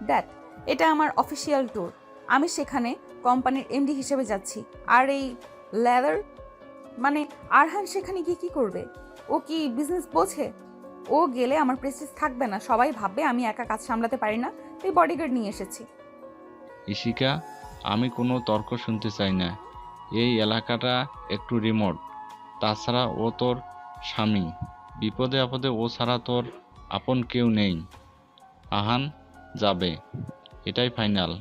দ্যাট, এটা আমার অফিসিয়াল ট্যুর, আমি সেখানে কোম্পানির এমডি হিসেবে যাচ্ছি। আর এই লেদার মানে আরহান সেখানে গিয়ে কি করবে? ও কি বিজনেস বোঝে? ও গেলে আমার প্রেস্টিজ থাকবে না, সবাই ভাববে আমি একা কাজ সামলাতে পারি না, তাই বডিগার্ড নিয়ে এসেছি। ইশিকা, আমি কোনো তর্ক শুনতে চাই না। এই এলাকাটা একটু রিমোট। তাছাড়া ও তোর স্বামী, বিপদে আপদে ও ছাড়া তোর আপন কেউ নেই। আহান যাবে, এটাই ফাইনাল।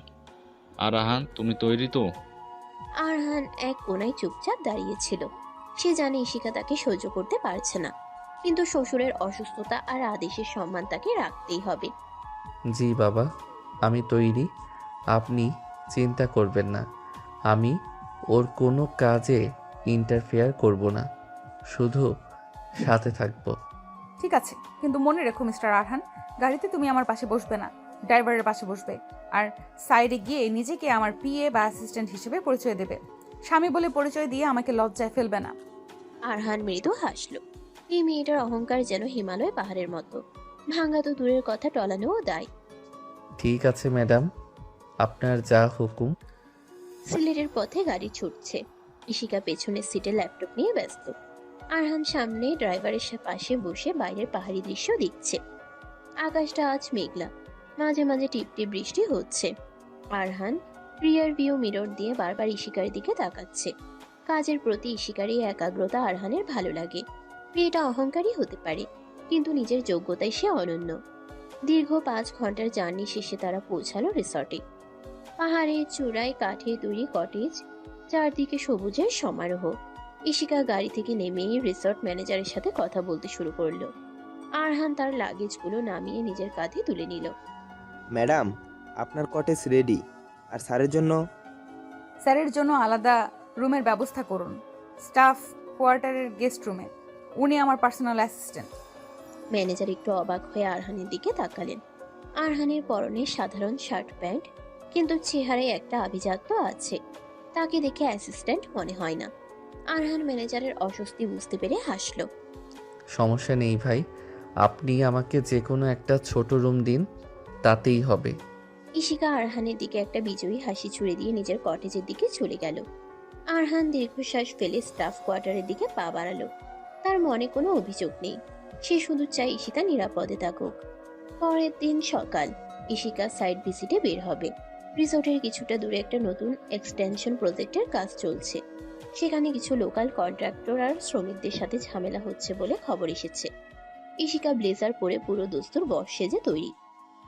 আর আহান, তুমি তৈরি তো? আরহান এক কোনায় চুপচাপ দাঁড়িয়েছিল। সে জানে ইশিকা তাকে সহ্য করতে পারছে না, কিন্তু শ্বশুরের অসুস্থতা আর আদেশের সম্মান তাকে রাখতেই হবে। জি বাবা, আমি তৈরি। আপনি চিন্তা করবেন না, আমি ওর কোনো কাজে ইন্টারফেয়ার করব না, শুধু সাথে থাকবো। ঠিক আছে, কিন্তু মনে রেখো মিস্টার আরহান, গাড়িতে তুমি আমার পাশে বসবে না, ড্রাইভারের পাশে বসবে। আর সাইডে গিয়ে নিজেকে আমার পিএ বা অ্যাসিস্ট্যান্ট হিসেবে পরিচয় দেবে। স্বামী বলে পরিচয় দিয়ে আমাকে লজ্জায় ফেলবে না। আরহান মৃদু হাসলো। এই মেয়েটার অহংকার যেন হিমালয় পাহাড়ের মতো, ভাঙা তো দূরের কথা, টলানোও দায়। ঠিক আছে ম্যাডাম, আপনার যা হুকুম। সিলেটের পথে গাড়ি ছুটছে। ইশিকা পেছনের সিটে ল্যাপটপ নিয়ে ব্যস্ত। আরহান সামনে ড্রাইভারের পাশে বসে বাইরের পাহাড়ি দৃশ্য দেখছে। আকাশটা আজ মেঘলা, মাঝে মাঝে টিপটিপ বৃষ্টি হচ্ছে। আরহান রিয়ার ভিউ মিরর দিয়ে বারবার ইশিকার দিকে তাকাচ্ছে। কাজের প্রতি ইশিকার এই একাগ্রতা আরহানের ভালো লাগে। মেয়েটা অহংকারী হতে পারে, কিন্তু নিজের যোগ্যতায় সে অনন্য। দীর্ঘ 5 ঘন্টার জার্নি শেষে তারা পৌঁছালো রিসর্টে। পাহাড়ের চূড়ায় কাঠের তৈরি কটেজ, চারদিকে সবুজের সমারোহ। ইশিকা গাড়ি থেকে নেমেই রিসর্ট ম্যানেজারের সাথে কথা বলতে শুরু করলো। আরহান তার লাগেজগুলো নামিয়ে নিজের কাঁধে তুলে নিল। ম্যাডাম, আপনার কটেজ রেডি। আর স্যারের জন্য আলাদা রুমের ব্যবস্থা করুন, স্টাফ কোয়ার্টারের গেস্ট রুমে। উনি আমার পার্সোনাল অ্যাসিস্ট্যান্ট। ম্যানেজার একটু অবাক হয়ে আরহানের দিকে তাকালেন। আরহানের পরনে সাধারণ শার্ট প্যান্ট, কিন্তু চেহারায় একটা আভিজাত্য আছে। তাকে দেখে অ্যাসিস্ট্যান্ট মনে হয় না। আরহান ম্যানেজারের অস্বস্তি বুঝতে পেরে হাসল। সমস্যা নেই ভাই, আপনি আমাকে যে কোনো একটা ছোট রুম দিন, তাতেই হবে। ইশিকা আরহানের দিকে একটা বিজয়ী হাসি ছুড়ে দিয়ে নিজের কটেজের দিকে চলে গেল। আরহান দীর্ঘশ্বাস ফেলে স্টাফ কোয়ার্টারের দিকে পা বাড়ালো। তার মনে কোনো অভিযোগ নেই, সে শুধু চায় ইশিতা নিরাপদে থাকুক। পরের দিন সকাল, ইশিকা সাইট ভিজিটে বের হবে। রিসোর্টের কিছুটা দূরে একটা নতুন এক্সটেনশন প্রজেক্টের কাজ চলছে। সেখানে কিছু লোকাল কন্ট্রাক্টর আর শ্রমিকদের সাথে ঝামেলা হচ্ছে বলে খবর এসেছে। ইশিকা ব্লেজার পরে পুরো দস্তুর বস সেজে তৈরি।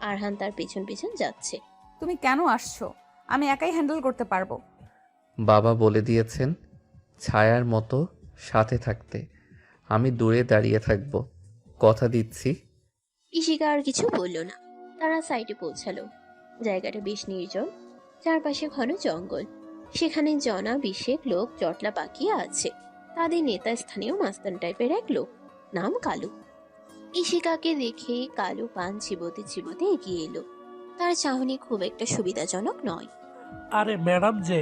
আরহান তার পেছন পেছন যাচ্ছে। তুমি কেন আসছো? আমি একাই হ্যান্ডেল করতে পারবো। বাবা বলে দিয়েছেন ছায়ার মতো সাথে থাকতে। আমি দূরে দাঁড়িয়ে থাকব, কথা দিচ্ছি। ইশিকা আর কিছু বলল না। তারা সাইটে পৌঁছালো। জায়গাটা বেশ নির্জন, চারপাশে ঘন জঙ্গল। সেখানে জনা 20 লোক জটলা পাকিয়ে আছে। তাদের নেতা স্থানীয় মাস্তান টাইপের এক লোক, নাম কালু। ইশিকাকে দেখে কালু পান চিবোতে চিবোতে এগিয়ে এলো। তার চাহনি খুব একটা সুবিধাজনক নয়। আরে ম্যাডাম যে,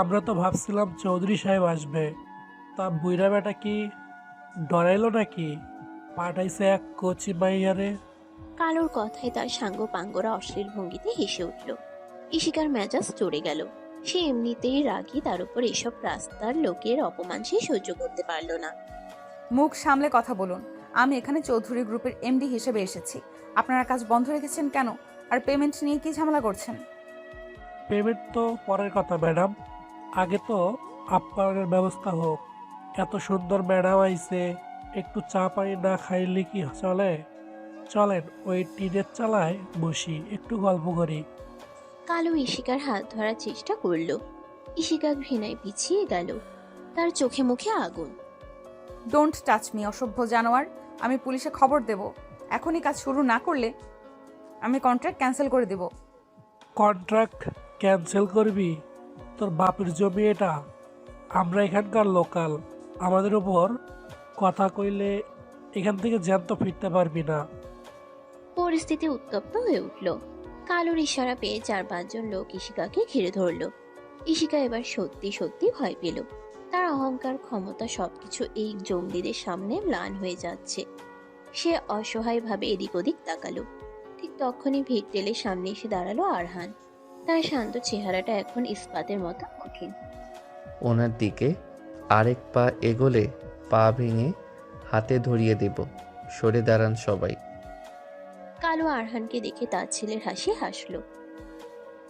আমরা তো ভাবছিলাম চৌধুরী সাহেব আসবে। তা বুইরা বেটা কি ডরাইলো নাকি? পাঠাইছে এক কচি মাইয়ারে। কালুর কথায় তার সাঙ্গ পাঙ্গরা অশ্লীল ভঙ্গিতে হেসে উঠল। ইশিকার মেজাজ চড়ে গেল। সে এমনিতেই রাগী, তার উপর এসব রাস্তার লোকের অপমান সে সহ্য করতে পারল না। মুখ সামলে কথা বলুন। আমি এখানে চৌধুরী গ্রুপের এমডি হিসেবে এসেছি। আপনারা কাজ বন্ধ রেখেছেন কেন? আর পেমেন্ট নিয়ে কি ঝামেলা করছেন? পেমেন্ট তো পরের কথা ম্যাডাম, আগে তো আপনার ব্যবস্থা হোক। এত সুন্দর ম্যাডাম আইছে, একটু চা পানি না খাইলে কি চলে? চলেন ওই টিনের চালায় বসি, একটু গল্প করি। কালু ইশিকার হাত ধরার চেষ্টা করলো। ইশিকা ঘৃণায় পিছিয়ে গেল। তার চোখে মুখে আগুন। ডোন্ট টাচ মি, অসভ্য জানোয়ার। আমি পুলিশে খবর দেব। এখনই কাজ শুরু না করলে আমি কন্ট্রাক্ট ক্যান্সেল করে দেব। কন্ট্রাক্ট ক্যান্সেল করবি? তোর বাপের জমি এটা। আমরা এখানকার লোকাল, আমাদের উপর কথা কইলে এখান থেকে জ্যান্ত ফিরতে পারবি না। পরিস্থিতি উত্তপ্ত হয়ে উঠল। কালুর ইশারা পেয়ে 4-5 জন লোক ইশিকাকে ঘিরে ধরল। ইশিকা এবার সত্যি সত্যি ভয় পেল। তার অহংকার, ক্ষমতা সবকিছু এই জঙ্গলিদের সামনে ম্লান হয়ে যাচ্ছে। সে অসহায়ভাবে এদিক ওদিক তাকালো। ঠিক তখনই ভিড় টেলে সামনে এসে দাঁড়ালো আরহান। তার শান্ত চেহারাটা এখন ইস্পাতের মতো কঠিন। ওনার দিকে আরেক পা এগোলে পা ভেঙে হাতে ধরিয়ে দেব। সরে দাঁড়ান সবাই। কালু আরহানকে দেখে তার ছেলের হাসি হাসলো।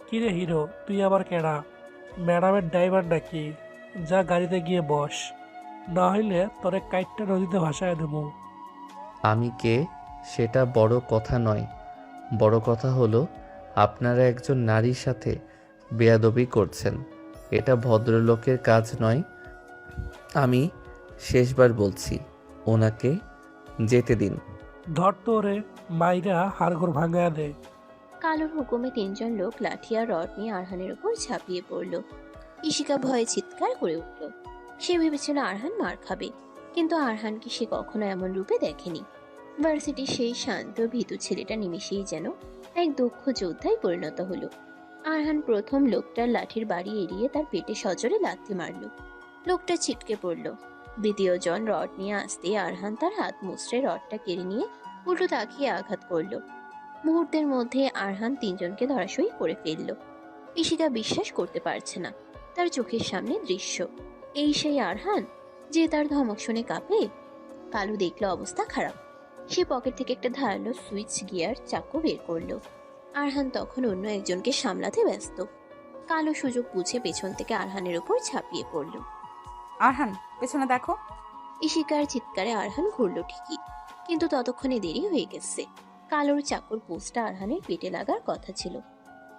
কিরে হিরো, তুই আবার কেডা? ম্যাডামের ড্রাইভার নাকি? যা গাড়িতে গিয়ে বস, না হইলে তোরে কাইটটা নদীতে ভাসায় দেব। আমি কে সেটা বড় কথা নয়, বড় কথা হলো আপনারা একজন নারীর সাথে বেয়াদবি করছেন। এটা ভদ্রলোকের কাজ নয়। আমি শেষবার বলছি, ওনাকে যেতে দিন। ধর তোরে, মাইরা হাড়গোড় ভাঙায় দে। কালুর হুকুমে 3 জন লোক লাঠি আর রড নিয়ে আরহানের উপর ঝাঁপিয়ে পড়ল। ইশিকা ভয়ে চিৎকার করে উঠল। সে ভেবেছিল আরহান মার খাবে, কিন্তু আরহানকে সে কখনো এমন রূপে দেখেনি। ভার্সিটির সেই শান্ত ভীতু ছেলেটা নিমেষেই যেন এক দক্ষ যোদ্ধায় পরিণত হলো। আরহান প্রথম লোকটার লাঠির বাড়ি এড়িয়ে তার পেটে সজোরে লাথি মারল। লোকটা ছিটকে পড়ল। দ্বিতীয় জন রড নিয়ে আসতে আরহান তার হাত মুচড়ে রডটা কেড়ে নিয়ে উল্টো তাকিয়ে আঘাত করল। মুহূর্তের মধ্যে আরহান 3 জনকে ধরাশয়ী করে ফেলল। ইশিকা বিশ্বাস করতে পারছে না। তার চোখের সামনে দৃশ্য। এই সেই আরহান যে তার ধমক শুনে কাঁপে। কালু দেখলো অবস্থা খারাপ। সে পকেট থেকে একটা ধারালো সুইচ গিয়ার চাকু বের করলো। আরহান তখন অন্য একজনকে সামলাতে ব্যস্ত। কালু সুযোগ বুঝে পেছন থেকে আরহানের উপর ঝাঁপিয়ে পড়ল। আরহান, পেছনে দেখো। ইশিকার চিৎকারে আরহান ঘুরল ঠিকই, কিন্তু ততক্ষণে দেরি হয়ে গেছে। কালোর চাকুর পোস্টটা আরহানের পেটে লাগার কথা ছিল,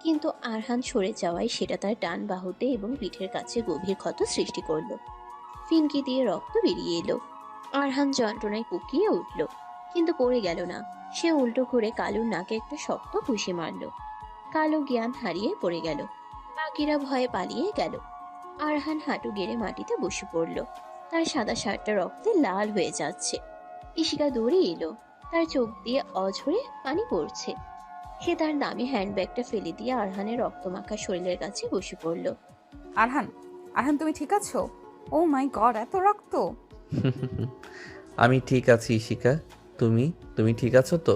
কিন্তু আরহান সরে যাওয়ায় সেটা তার ডান বাহুতে এবং পিঠের কাছে গভীর ক্ষত সৃষ্টি করলো। ফিনকি দিয়ে রক্ত বেরিয়ে এলো। আরহান যন্ত্রণায় কুকিয়ে উঠল, কিন্তু পড়ে গেল না। সে উল্টো ঘুরে কালুর নাকে একটা শক্ত ঘুষি মারল। কালো জ্ঞান হারিয়ে পড়ে গেল। বাকিরা ভয়ে পালিয়ে গেল। আরহান হাঁটু গেড়ে মাটিতে বসে পড়ল। তার সাদা শার্টটা রক্তে লাল হয়ে যাচ্ছে। ইশিকা দৌড়ে এলো। তার চোখ দিয়ে অঝরে পানি পড়ছে। সে তার দামি হ্যান্ডব্যাগটা ফেলে দিয়ে আরহানের রক্তমাখা শরীরের কাছে বসে পড়ল। আরহান, আরহান তুমি ঠিক আছো? ও মাই গড, এত রক্ত! আমি ঠিক আছি ইশিকা। তুমি তুমি ঠিক আছো তো?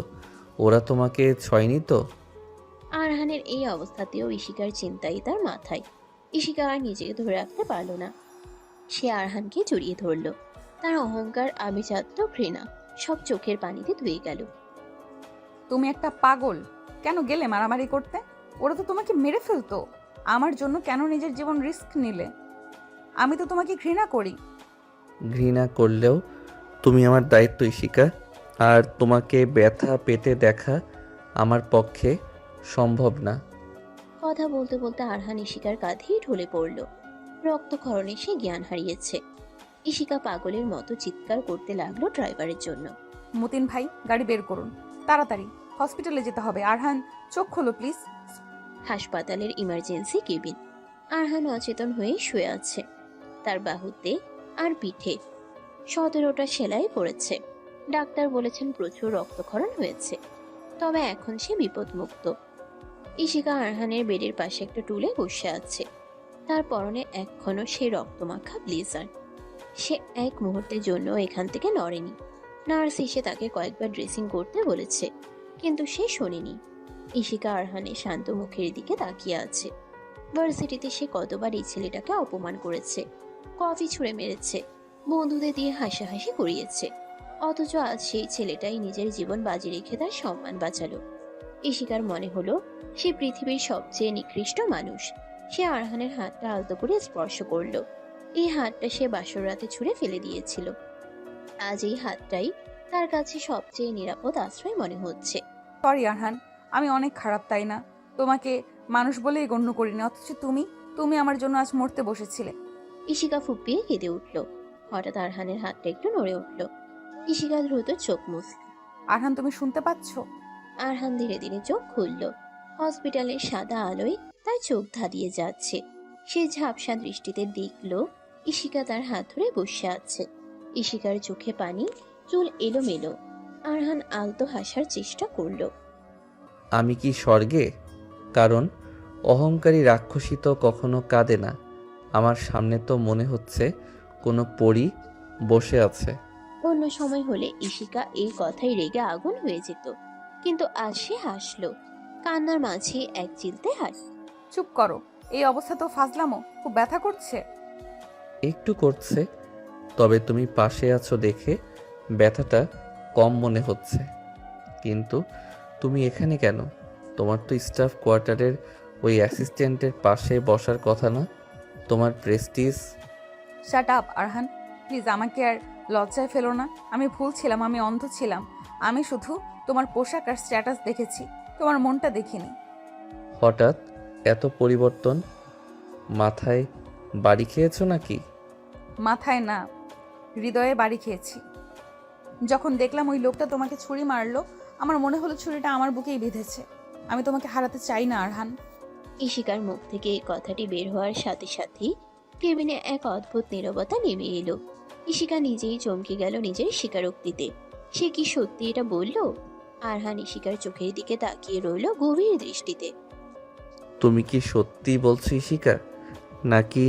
ওরা তোমাকে ছয়নি তো? আরহানের এই অবস্থাতেও ইশিকার চিন্তাই তার মাথায়। ইশিকা আর নিজেকে ধরে রাখতে পারল না। সে আরহানকে জড়িয়ে ধরল। তার অহংকার, আভিজাত্য, ঘৃণা সব চোখের পানিতে ধুয়ে গেল। তুমি একটা পাগল। কেন গেলে মারামারি করতে? ওরা তো তোমাকে মেরে ফেলতো। আমার জন্য কেন নিজের জীবন রিস্ক নিলে? আমি তো তোমাকে ঘৃণা করি। ঘৃণা করলেও তুমি আমার দায়িত্ব ইশিকা। আর তোমাকে ব্যথা পেতে দেখা আমার পক্ষে সম্ভব না। কথা বলতে বলতে আরহান ইশিকার কাঁধেই ঢলে পড়ল। রক্তক্ষরণে সে জ্ঞান হারিয়েছে। ইশিকা পাগলের মতো চিৎকার করতে লাগলো ড্রাইভারের জন্য। মতিন ভাই, গাড়ি বের করুন তাড়াতাড়ি, হসপিটালে যেতে হবে। আরহান, চোখ খোলো প্লিজ। হাসপাতালের ইমার্জেন্সি কেবিন। আরহান অচেতন হয়ে শুয়ে আছে। তার বাহুতে আর পিঠে 17টা সেলাই পড়েছে। ডাক্তার বলেছেন প্রচুর রক্তক্ষরণ হয়েছে, তবে এখন সে বিপদমুক্ত। ইশিকা আরহানের বেডের পাশে একটা টুলে বসে আছে। তার পরনে এখনো সে রক্তমাখা ব্লেজার। সে এক মুহূর্তের জন্য এখান থেকে নড়েনি। নার্স এসে তাকে কয়েকবার ড্রেসিং করতে বলেছে, কিন্তু সে শোনেনি। ইশিকা আরহানের শান্ত মুখের দিকে তাকিয়ে আছে। ভার্সিটিতে সে কতবার এই ছেলেটাকে অপমান করেছে, কফি ছুঁড়ে মেরেছে, বন্ধুদের দিয়ে হাসাহাসি করিয়েছে, অথচ আজ সেই ছেলেটাই নিজের জীবন বাজি রেখে তার সম্মান বাঁচালো। ইশিকার মনে হলো সে পৃথিবীর সবচেয়ে নিকৃষ্ট মানুষ। সে আরহানের হাতটা আলতো করে স্পর্শ করলো। এই হাতটা সে বাসর রাতে ছুঁড়ে ফেলে দিয়েছিল। আজ এই হাতটাই তার কাছে সবচেয়ে নিরাপদ আশ্রয় মনে হচ্ছে। সরি আরহান, আমি অনেক খারাপ, তাই না? তোমাকে মানুষ বলেই গণ্য করিনি, অথচ তুমি আমার জন্য আজ মরতে বসেছিলে। ইশিকা ফুপিয়ে কেঁদে উঠল। হঠাৎ আরহানের হাতটা একটু নড়ে উঠল। ইশিকা দ্রুত চোখ মুছল। আরহান, তুমি শুনতে পাচ্ছ? আরহান ধীরে ধীরে চোখ খুলল। হসপিটালের সাদা আলোয় তার চোখ ধাঁধিয়ে যাচ্ছে। সে ঝাপসা দৃষ্টিতে দেখল ইশিকা তার হাত ধরে বসে আছে। ইশিকার চোখে পানি, চুল এলোমেলো। আরহান আলতো হাসার চেষ্টা করল। আমি কি স্বর্গে? কারণ অহংকারী রাক্ষসী তো কখনো কাঁদে না। আমার সামনে তো মনে হচ্ছে কোনো পরী বসে আছে। অন্য সময় হলে ইশিকা এই কথাই রেগে আগুন হয়ে যেত, কিন্তু আজ সে হাসলো। কান্নার মাঝে এক চিলতে হাস। চুপ করো, এই অবস্থা তো ফাজলামো। খুব ব্যথা করছে? একটু করছে, তবে তুমি পাশে আছো দেখে ব্যথাটা কম মনে হচ্ছে। কিন্তু তুমি এখানে কেন? তোমার তো স্টাফ কোয়ার্টারের ওই অ্যাসিস্ট্যান্টের পাশে বসার কথা না? তোমার Prestige. Shut up Arhan, please আমাকে আর লজ্জায় ফেলো না। আমি ভুল ছিলাম, আমি অন্ধ ছিলাম। আমি শুধু তোমার পোশাক আর স্ট্যাটাস দেখেছি, তোমার মনটা দেখিনি। হঠাৎ এত পরিবর্তন? মাথায় বাড়ি খেয়েছো নাকি? মাথায় না, হৃদয়ে বাড়ি খেয়েছি। যখন দেখলাম ওই লোকটা তোমাকে ছুরি মারলো, আমার মনে হলো ছুরিটা আমার বুকেই বিঁধেছে। আমি তোমাকে হারাতে চাই না আরহান। ইশিকার মুখ থেকে এই কথাটি বের হওয়ার সাথে সাথেই কেবিনে এক অদ্ভুত নীরবতা নেমে এলো। ইশিকা নিজেই চমকে গেল নিজের স্বীকারোক্তিতে। সে কি সত্যি এটা বলল? আরহান ইশিকার চোখের দিকে তাকিয়ে রইল গভীর দৃষ্টিতে। তুমি কি সত্যি বলছো ইশিকা, নাকি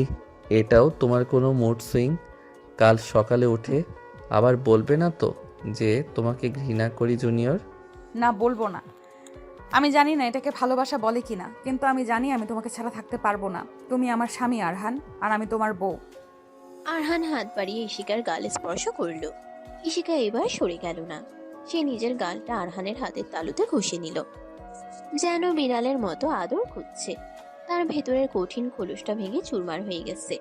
এটাও তোমার কোনো মুড সুইং? কাল সকালে উঠে আবার বলবে না তো যে তোমাকে ঘৃণা করি জুনিয়র? না, বলবো না। আমি জানি না এটাকে ভালোবাসা বলে কিনা, কিন্তু আমি জানি আমি তোমাকে ছাড়া থাকতে পারবো না। তুমি আমার স্বামী আরহান, আর আমি তোমার বউ। আরহান হাত বাড়িয়ে ইশিকার গালে স্পর্শ করল। ইশিকা এবার সরে গেল না। সে নিজের গালটা আরহানের হাতের তালুতে ঘষে নিল, যেন বিড়ালের মতো আদর খুঁজছে। তার ভেতরের কঠিন খোলসটা ভেঙে চুরমার হয়ে গেছে।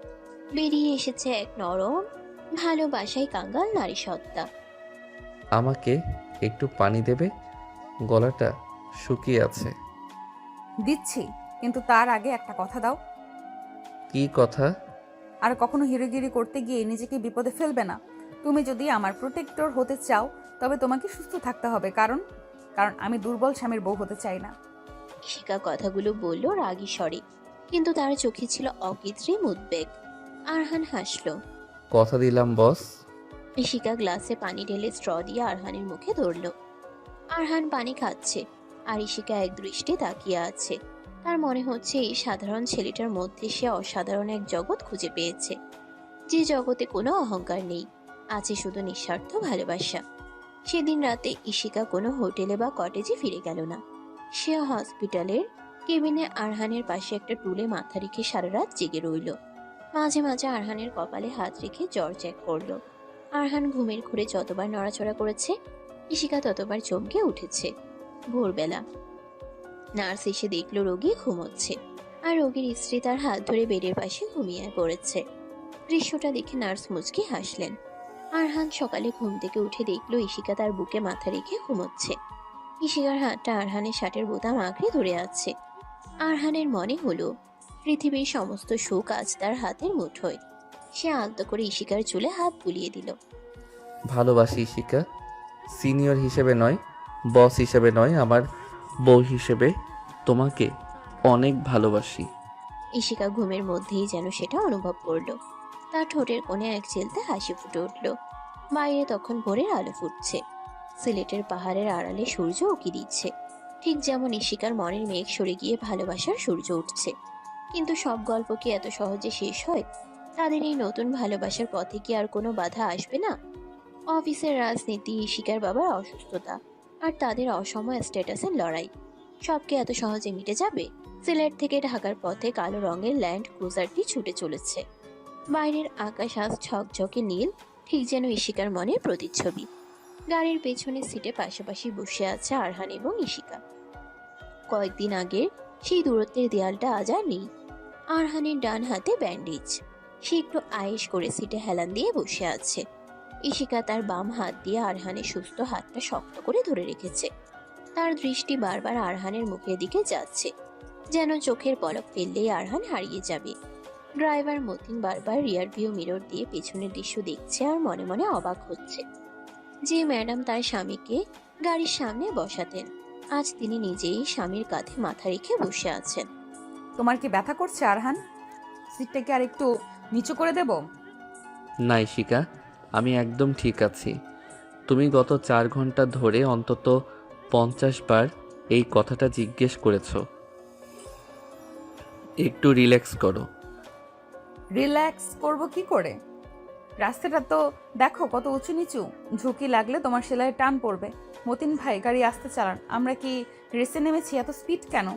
বেরিয়ে এসেছে এক নরম ভালোবাসায় কাঙ্গাল নারী সত্তা। আমাকে একটু পানি দেবে? গলাটা শুকিয়ে আছে। দিচ্ছি, কিন্তু তার আগে একটা কথা দাও। কি কথা? আর কখনো হিরোগিরি করতে গিয়ে নিজেকে বিপদে ফেলবে না। তুমি যদি আমার প্রোটেক্টর হতে চাও তবে তোমাকে সুস্থ থাকতে হবে, কারণ কারণ আমি দুর্বল স্বামীর বউ হতে চাই না। ইশিকা কথাগুলো বলল রাগী স্বরে, কিন্তু তার চোখে ছিল অকৃত্রিম উদ্বেগ। আরহান হাসল। কথা দিলাম বস। ইশিকা গ্লাসে পানি ঢেলে স্ট্র দিয়ে আরহানের মুখে ধরল। আরহান পানি খাচ্ছে, আর ইশিকা এক দৃষ্টি তাকিয়ে আছে। তার মনে হচ্ছে এই সাধারণ ছেলেটার মধ্যে সে অসাধারণ এক জগৎ খুঁজে পেয়েছে, যে জগতে কোনো অহংকার নেই, আছে শুধু নিঃস্বার্থ ভালোবাসা। সেদিন রাতে ইশিকা কোনো হোটেলে বা কটেজে ফিরে গেল না। সে হসপিটালের কেবিনে আরহানের পাশে একটা টুলে মাথা রেখে সারা রাত জেগে রইল। মাঝে মাঝে আরহানের কপালে হাত রেখে জ্বর চেক করলো। আরহান ঘুমের ঘুরে যতবার নড়াচড়া করেছে, ইশিকা ততবার চমকে উঠেছে। ভোরবেলা নার্স এসে দেখলো রোগী ঘুমোচ্ছে, আর রোগীর স্ত্রী তার হাত ধরে বেডের পাশে ঘুমিয়ে পড়েছে। দৃশ্যটা দেখে নার্স মুচকি হাসলেন। আরহান সকালে ঘুম থেকে উঠে দেখলো ইশিকা তার বুকে মাথা রেখে ঘুমোচ্ছে। ইশিকার হাতটা আরহানের শার্টের বোতাম আঁকড়ে ধরে আছে। আরহানের মনে হলো পৃথিবীর সমস্ত সুখ আজ তার হাতের মুঠোয়। সে আলতো করে ইশিকার চুলে হাত বুলিয়ে দিল। ভালোবাসি ইশিকা, সিনিয়র হিসেবে নয়, বস হিসেবে নয়, আমার বউ হিসেবে তোমাকে অনেক ভালোবাসি। ইশিকা ঘুমের মধ্যেই যেন সেটা অনুভব করলো। তার ঠোঁটের কোণে এক চিলতে হাসি ফুটে উঠল। বাইরে তখন ভোরের আলো ফুটছে। সিলেটের পাহাড়ের আড়ালে সূর্য উকি দিচ্ছে, ঠিক যেমন ইশিকার মনের মেঘ সরে গিয়ে ভালোবাসার সূর্য উঠছে। কিন্তু সব গল্প কি এত সহজে শেষ হয়? তাদের এই নতুন ভালোবাসার পথে কি আর কোনো বাধা আসবে না? অফিসের রাজনীতি, ইশিকার বাবার অসুস্থতা, আর তাদের অসম স্ট্যাটাসের লড়াই, সব কি এত সহজে মিটে যাবে? সিলেট থেকে ঢাকার পথে কালো রঙের ল্যান্ড ক্রুজারটি ছুটে চলেছে। বাইরের আকাশ আজ ঝকঝকে নীল, ঠিক যেন ইশিকার মনের প্রতিচ্ছবি। গাড়ির পেছনের সিটে পাশাপাশি বসে আছে আরহান এবং ইশিকা। কয়েকদিন আগে সেই দূরত্বের দেয়ালটা আজ আর নেই। আরহানের ডান হাতে ব্যান্ডেজ, সে একটু আয়েশ করে সিটে হেলান দিয়ে বসে আছে। ইশিকা তার বাম হাত দিয়ে আরহানের সুস্থ হাতটা শক্ত করে ধরে রেখেছে। তার দৃষ্টি বারবার আরহানের মুখের দিকে যাচ্ছে, যেন চোখের পলক ফেললেই আরহান হারিয়ে যাবে। ড্রাইভার মতিন বারবার রিয়ার ভিউ মিরর দিয়ে পেছনের দৃশ্য দেখছে আর মনে মনে অবাক হচ্ছে। যে ম্যাডাম তার স্বামীকে গাড়ির সামনে বসাতেন, আজ তিনি নিজেই স্বামীর কাঁধে মাথা রেখে বসে আছেন। তোমার কি ব্যথা করছে আরহান? সিটটা কি আর একটু নিচু করে দেব? না ইশিকা, আমি একদম ঠিক আছি। তুমি গত 4 ঘন্টা ধরে অন্তত 50 বার এই কথাটা জিজ্ঞেস করেছো। একটু রিল্যাক্স করো। রিল্যাক্স করব কি করে? রাস্তাটা তো দেখো কত উঁচু নিচু, ঝুঁকি লাগলে তোমার সেলাইয়ে টান পড়বে। মতিন ভাই গাড়ি আসতে চালান, আমরা কি রেসে নেমেছি? এত স্পিড কেন?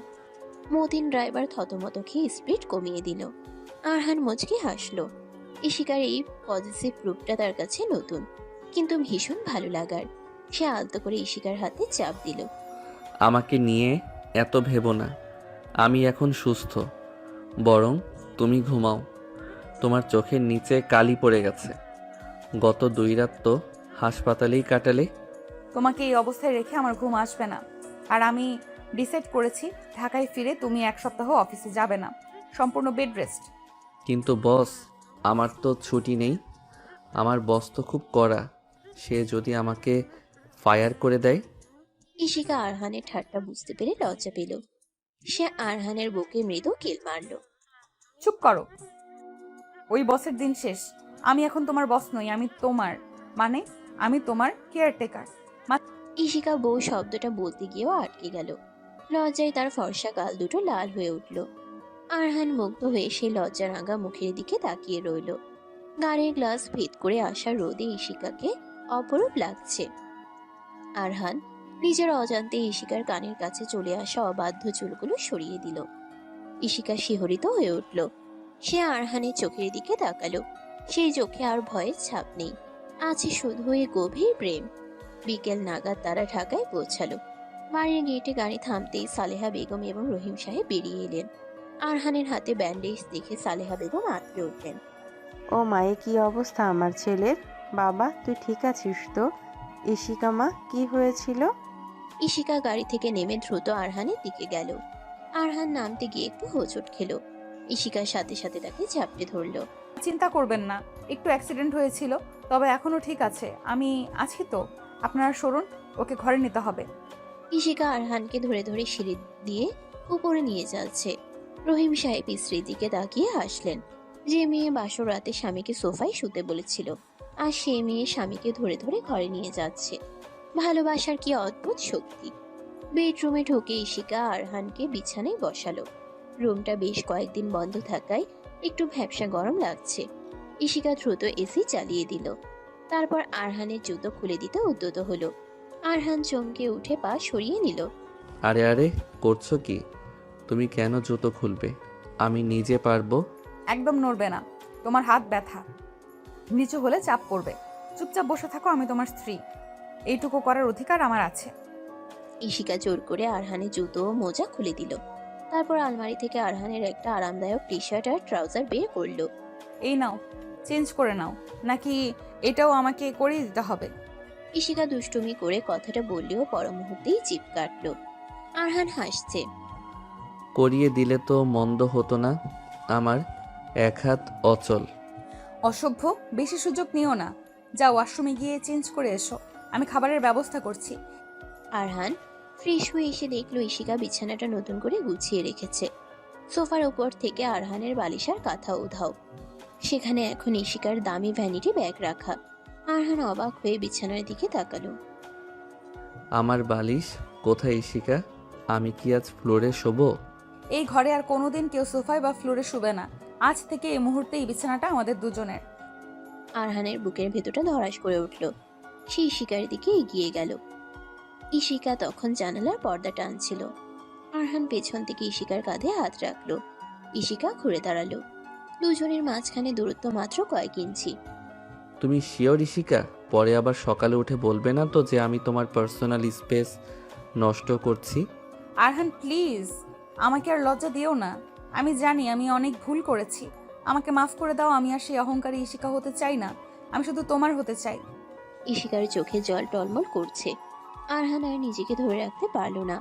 মতিন ড্রাইভার থতমত খেয়ে স্পিড কমিয়ে দিল। আরহান মুচকি হাসলো। ইশিকার এই পজিটিভ রূপটা তার কাছে নতুন, কিন্তু ভীষণ ভালো লাগার। সে আলতো করে ইশিকার হাতে চাপ দিল। আমাকে নিয়ে এত ভেবো না, আমি এখন সুস্থ। বরং তুমি ঘুমাও, তোমার চোখের নিচে কালি পড়ে গেছে। গত 2 রাত তো হাসপাতালেই কাটালে। তোমাকে এই অবস্থায় রেখে আমার ঘুম আসবে না। আর আমি ডিসাইড করেছি ঢাকায় ফিরে তুমি 1 সপ্তাহ অফিসে যাবে না, সম্পূর্ণ বেড রেস্ট। কিন্তু বস, আমার তো ছুটি নেই। আমার বস তো খুব কড়া, সে যদি আমাকে ফায়ার করে দেয়। ইশিকা আরহানের ঠাট্টা বুঝতে পেরে লজ্জা পেল। সে আরহানের বুকে মৃদু কিল মারল। চুপ করো, ওই বসের দিন শেষ। আমি এখন তোমার বস নই, আমি তোমার আমি তোমার কেয়ারটেকার। ইশিকা বউ শব্দটা বলতে গিয়েও আটকে গেল। লজ্জায় তার ফর্সা গাল দুটো লাল হয়ে উঠল। আরহান মুগ্ধ হয়ে সেই লজ্জা রাঙা মুখের দিকে তাকিয়ে রইল। গাড়ির গ্লাস ভেদ করে আসা রোদে ইশিকাকে অপরূপ লাগছে। আরহান নিজের অজান্তে ইশিকার কানের কাছে চলে আসা অবাধ্য চুলগুলো সরিয়ে দিল। ইশিকা শিহরিত হয়ে উঠল। সে আরহানের চোখের দিকে তাকালো। সেই চোখে আর ভয়ের ছাপ নেই, আছে শুধু ওই গভীর প্রেম। বিকেল নাগাদ তারা ঢাকায় পৌঁছালো। বাড়ির গেটে গাড়ি থামতেই সালেহা বেগম এবং রহিম সাহেব বেরিয়ে এলেন। আরহানের হাতে ব্যান্ডেজ দেখে সালেহা বেগম আঁতকে উঠলেন। ও মায়ে কি অবস্থা আমার ছেলের? বাবা তুই ঠিক আছিস তো? ইশিকা মা কি হয়েছিল? ঈশিকা গাড়ি থেকে নেমে দ্রুত আরহানের দিকে গেল। আরহান নামতে গিয়ে একটু হোঁচট খেল। ঈশিকার সাথে সাথে তাকে ঝাপটে ধরলো। চিন্তা করবেন না, একটু অ্যাক্সিডেন্ট হয়েছিল, তবে এখনও ঠিক আছে, আমি আছি তো। আপনারা সরুন, ওকে ঘরে নিতে হবে। ঈশিকা আরহানকে ধরে ধরে সিঁড়ি দিয়ে উপরে নিয়ে যাচ্ছে। রহিম সাহেব স্ত্রীর দিকে তাকিয়ে হাসলেন। যে মেয়ে বাসর রাতে স্বামীকে সোফায় শুতে বলেছিল, আর সে মেয়ে স্বামীকে ধরে ধরে ঘরে নিয়ে যাচ্ছে। ভালোবাসার কি অদ্ভুত শক্তি। বেডরুমে ঢুকে ঈশিকা আরহানকে বিছানায় বসালো। রুমটা বেশ কয়েকদিন বন্ধ থাকায় একটু ভ্যাপসা গরম লাগছে। ঈশিকা দ্রুত এসি চালিয়ে দিল। তারপর আরহানের জুতো খুলে দিতে উদ্যত হলো। আরহান চমকে উঠে পা সরিয়ে নিল। আরে আরে করছো কি? তুমি কেন জুতো খুলবে? আমি নিজে পারবো। একদম নড়বে না, তোমার হাত ব্যথা, নিচু হলে চাপ পড়বে। চুপচাপ বসে থাকো, আমি তোমার স্ত্রী, এইটুকু করার অধিকার আমার আছে। ঈশিকা জোর করে আরহানের জুতো ও মোজা খুলে দিল। তারপর আলমারি থেকে আরহানের একটা আরামদায়ক টি শার্ট আর ট্রাউজার বের করলো। এই নাও, চেঞ্জ করে নাও, নাকি এটাও আমাকে করিয়ে দিতে হবে? ঈশিকা দুষ্টুমি করে কথাটা বললেও পর মুহূর্তেই জিভ কাটলো। আরহান হাসছে। করিয়ে দিলে তো মন্দ হতো না। আমার এক হাত অচল। অসভ্য, বেশি সুযোগ নিও না। যাও ওয়াশরুমে গিয়ে চেঞ্জ করে এসো, আমি খাবারের ব্যবস্থা করছি। আরহান ফ্রেশ হয়ে এসে দেখলো ঈশিকা বিছানাটা নতুন করে গুছিয়ে রেখেছে। সোফার উপর থেকে আরহানের বালিশার কাঁথা উধাও। সেখানে এখন ঈশিকার দামি ভ্যানিটি ব্যাগ রাখা। আরহান অবাক হয়ে বিছানার দিকে তাকালো। আমার বালিশ কোথায় ঈশিকা? আমি কি আজ ফ্লোরে শোবো? এই ঘরে আর কোনোদিন কেউ সোফায় বা ফ্লোরে শুবে না। আজ থেকে এই মুহূর্তে এই বিছানাটা আমাদের দুজনের। আরহানের বুকের ভেতরটা ধড়াস করে উঠল। সে ঈশিকার দিকে এগিয়ে গেল। ঈশিকা তখন জানালার পর্দা টানছিল। আরহান পেছন থেকে ঈশিকার কাঁধে হাত রাখলো। ঈশিকা ঘুরে দাঁড়ালো। দুজনের মাঝখানে দূরত্ব মাত্র কয়েক ইঞ্চি। তুমি শিওর ঈশিকা? পরে আবার সকালে উঠে বলবে না তো যে আমি তোমার পার্সোনাল স্পেস নষ্ট করছি? আরহান প্লিজ, আমাকে আর লজ্জা দিও না। আমি জানি আমি অনেক ভুল করেছি, আমাকে মাফ করে দাও। আমি আর সেই অহংকারী ঈশিকা হতে চাই না, আমি শুধু তোমার হতে চাই। ঈশিকার চোখে জল টলমল করছে। আরহান আর নিজেকে ধরে রাখতে পারল না।